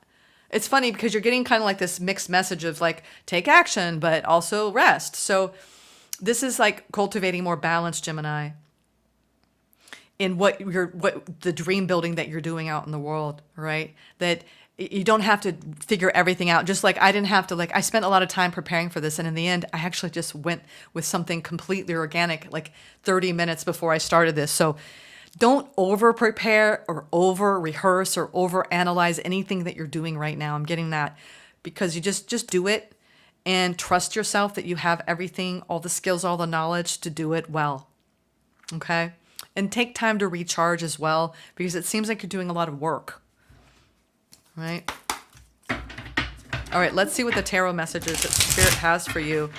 It's funny because you're getting kind of like this mixed message of like, take action, but also rest. So this is like cultivating more balance, Gemini, in what the dream building that you're doing out in the world, right? That you don't have to figure everything out. Just like I didn't have to, I spent a lot of time preparing for this. And in the end, I actually just went with something completely organic, like 30 minutes before I started this. So don't over prepare or over rehearse or over analyze anything that you're doing right now. I'm getting that because you just do it and trust yourself that you have everything, all the skills, all the knowledge to do it well. Okay. And take time to recharge as well, because it seems like you're doing a lot of work. Right? All right, let's see what the tarot messages that Spirit has for you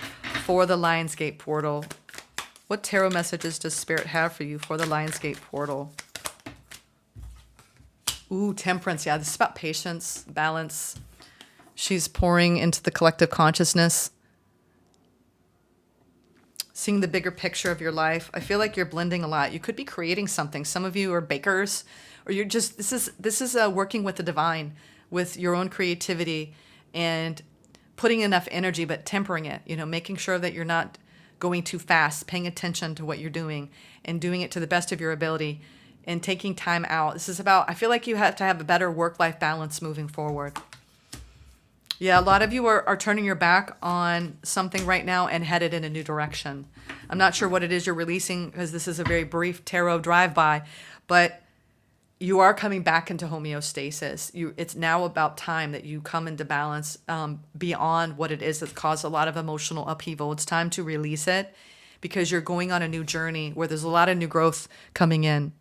for the Lionsgate portal. What tarot messages does Spirit have for you for the Lionsgate portal? Ooh, Temperance. Yeah, this is about patience, balance. She's pouring into the collective consciousness. Seeing the bigger picture of your life. I feel like you're blending a lot. You could be creating something. Some of you are bakers, or you're just, this is working with the divine, with your own creativity and putting enough energy, but tempering it, making sure that you're not going too fast, paying attention to what you're doing and doing it to the best of your ability and taking time out. This is about, I feel like you have to have a better work-life balance moving forward. Yeah, a lot of you are turning your back on something right now and headed in a new direction. I'm not sure what it is you're releasing because this is a very brief tarot drive-by, but you are coming back into homeostasis. It's now about time that you come into balance beyond what it is that's caused a lot of emotional upheaval. It's time to release it because you're going on a new journey where there's a lot of new growth coming in,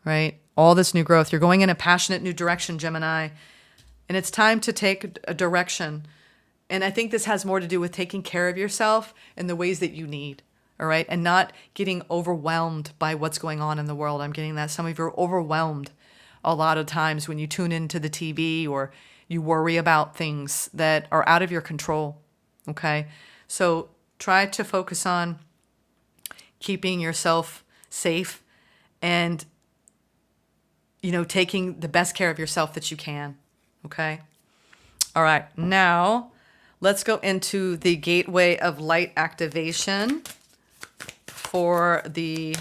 right? All this new growth. You're going in a passionate new direction, Gemini. And it's time to take a direction. And I think this has more to do with taking care of yourself in the ways that you need, all right? And not getting overwhelmed by what's going on in the world. I'm getting that some of you are overwhelmed a lot of times when you tune into the TV or you worry about things that are out of your control, okay? So try to focus on keeping yourself safe and, taking the best care of yourself that you can. Okay. All right. Now let's go into the gateway of light activation for the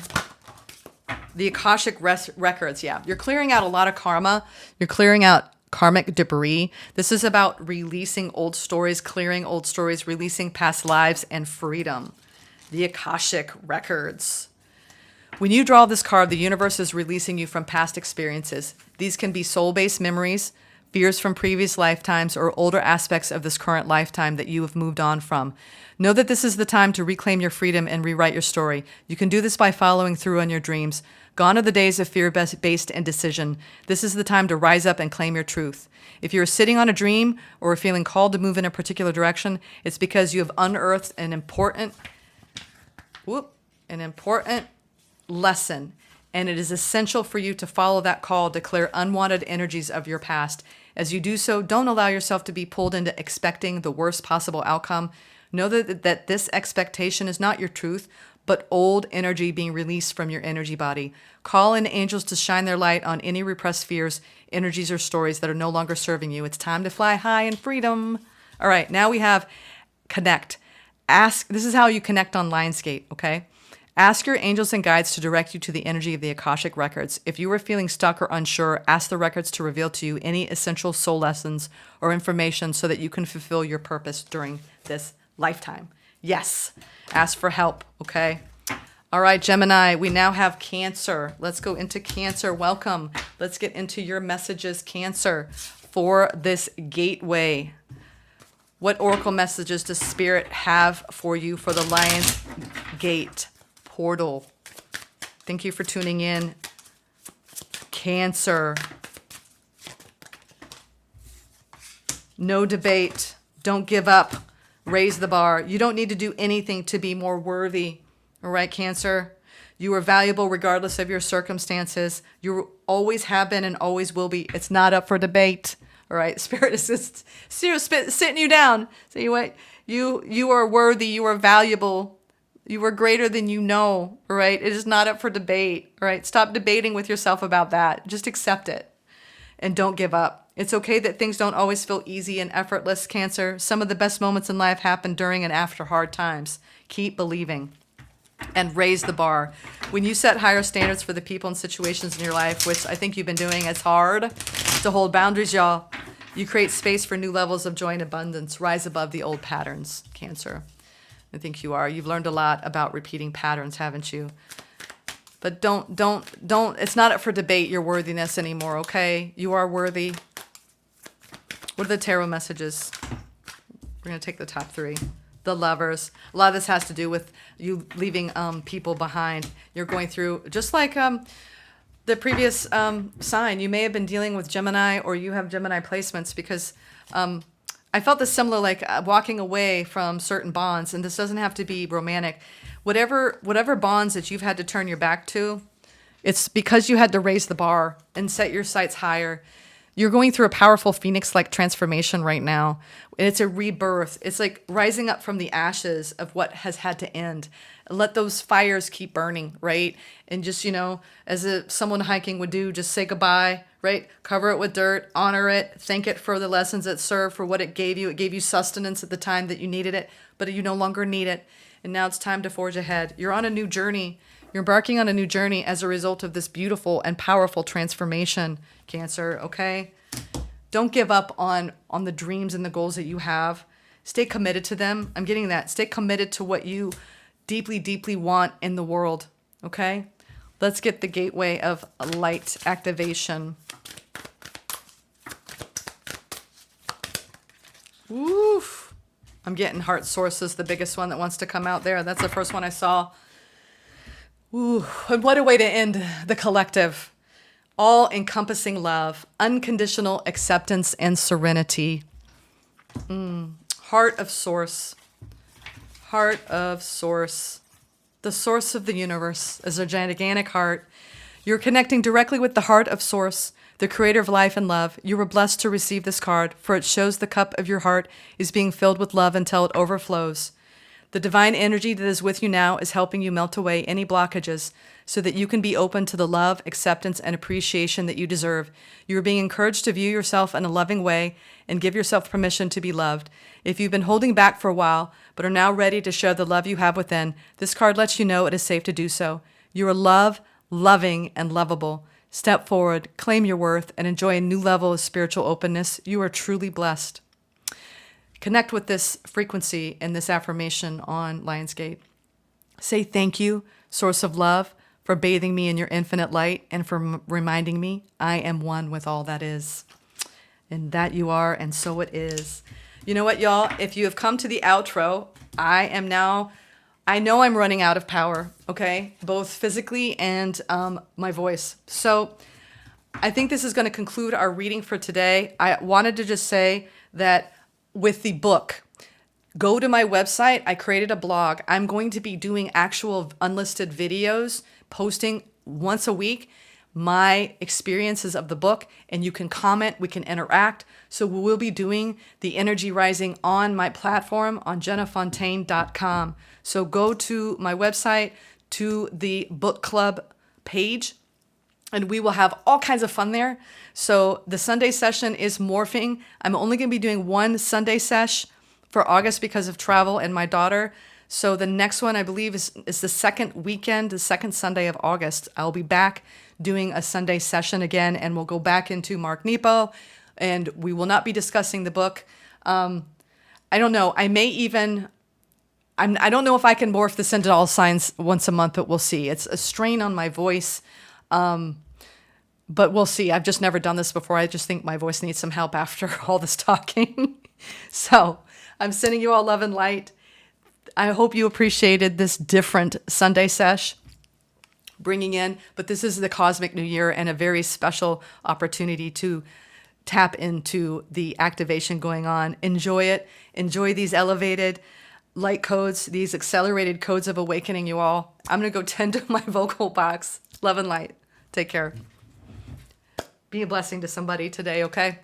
Akashic records. Yeah. You're clearing out a lot of karma. You're clearing out karmic debris. This is about releasing old stories, clearing old stories, releasing past lives and freedom. The Akashic records. When you draw this card, the universe is releasing you from past experiences. These can be soul-based memories, fears from previous lifetimes, or older aspects of this current lifetime that you have moved on from. Know that this is the time to reclaim your freedom and rewrite your story. You can do this by following through on your dreams. Gone are the days of fear-based indecision. This is the time to rise up and claim your truth. If you're sitting on a dream or feeling called to move in a particular direction, it's because you have unearthed an important lesson, and it is essential for you to follow that call to clear unwanted energies of your past. As you do so, don't allow yourself to be pulled into expecting the worst possible outcome. Know that this expectation is not your truth, but old energy being released from your energy body. Call in angels to shine their light on any repressed fears, energies, or stories that are no longer serving you. It's time to fly high in freedom. All right, now we have connect. Ask. This is how you connect on Lionsgate, okay? Ask your angels and guides to direct you to the energy of the Akashic records. If you are feeling stuck or unsure, ask the records to reveal to you any essential soul lessons or information so that you can fulfill your purpose during this lifetime. Yes, ask for help, okay? All right, Gemini, we now have Cancer. Let's go into Cancer. Welcome. Let's get into your messages, Cancer, for this gateway. What oracle messages does Spirit have for you for the Lion's Gate portal? Thank you for tuning in, Cancer. No debate. Don't give up. Raise the bar. You don't need to do anything to be more worthy. All right, Cancer. You are valuable regardless of your circumstances. You always have been and always will be. It's not up for debate. All right, Spirit is just sitting you down. Say, what? You are worthy. You are valuable. You are greater than you know. All right, it is not up for debate. All right, stop debating with yourself about that. Just accept it and don't give up. It's okay that things don't always feel easy and effortless, Cancer. Some of the best moments in life happen during and after hard times. Keep believing and raise the bar. When you set higher standards for the people and situations in your life, which I think you've been doing, it's hard to hold boundaries, y'all. You create space for new levels of joy and abundance. Rise above the old patterns, Cancer. I think you are. You've learned a lot about repeating patterns, haven't you? But don't, it's not up for debate, your worthiness anymore, okay? You are worthy. What are the tarot messages? We're going to take the top three. The Lovers. A lot of this has to do with you leaving people behind. You're going through, just like the previous sign, you may have been dealing with Gemini, or you have Gemini placements, because I felt this similar, like walking away from certain bonds, and this doesn't have to be romantic. Whatever bonds that you've had to turn your back to, it's because you had to raise the bar and set your sights higher. You're going through a powerful phoenix-like transformation right now. It's a rebirth. It's like rising up from the ashes of what has had to end. Let those fires keep burning, right? And just, as someone hiking would do, just say goodbye, right? Cover it with dirt, honor it, thank it for the lessons it served, for what it gave you. It gave you sustenance at the time that you needed it, but you no longer need it. And now it's time to forge ahead. You're on a new journey. You're embarking on a new journey as a result of this beautiful and powerful transformation, Cancer, okay? Don't give up on the dreams and the goals that you have. Stay committed to them. I'm getting that. Stay committed to what you deeply, deeply want in the world, okay? Let's get the gateway of light activation. Woof. I'm getting Heart Sources, the biggest one that wants to come out there. That's the first one I saw. Ooh, and what a way to end the collective. All-encompassing love, unconditional acceptance and serenity. Heart of Source. Heart of Source. The source of the universe is a gigantic heart. You're connecting directly with the heart of Source, the creator of life and love. You were blessed to receive this card, for it shows the cup of your heart is being filled with love until it overflows. The divine energy that is with you now is helping you melt away any blockages so that you can be open to the love, acceptance, and appreciation that you deserve. You are being encouraged to view yourself in a loving way and give yourself permission to be loved. If you've been holding back for a while, but are now ready to share the love you have within, this card lets you know it is safe to do so. You are loving, and lovable. Step forward, claim your worth, and enjoy a new level of spiritual openness. You are truly blessed. Connect with this frequency and this affirmation on Lionsgate. Say thank you, Source of Love, for bathing me in your infinite light and for reminding me I am one with all that is. And that you are, and so it is. You know what, y'all? If you have come to the outro, I know I'm running out of power, okay? Both physically and my voice. So I think this is going to conclude our reading for today. I wanted to just say that with the book, go to my website. I created a blog. I'm going to be doing actual unlisted videos, posting once a week my experiences of the book, and you can comment, we can interact. So we will be doing the energy rising on my platform on jennafontaine.com. So go to my website, to the book club page, and we will have all kinds of fun there. So the Sunday session is morphing. I'm only going to be doing one Sunday sesh for August because of travel and my daughter. So the next one, I believe, is the second weekend, the second Sunday of August. I'll be back doing a Sunday session again, and we'll go back into Mark Nepo, and we will not be discussing the book. I don't know. I may even... I don't know if I can morph this into all signs once a month, but we'll see. It's a strain on my voice, but we'll see. I've just never done this before. I just think my voice needs some help after all this talking. So I'm sending you all love and light. I hope you appreciated this different Sunday sesh bringing in, but this is the Cosmic New Year and a very special opportunity to tap into the activation going on. Enjoy it. Enjoy these elevated light codes, these accelerated codes of awakening, you all. I'm going to go tend to my vocal box. Love and light. Take care. Be a blessing to somebody today, okay?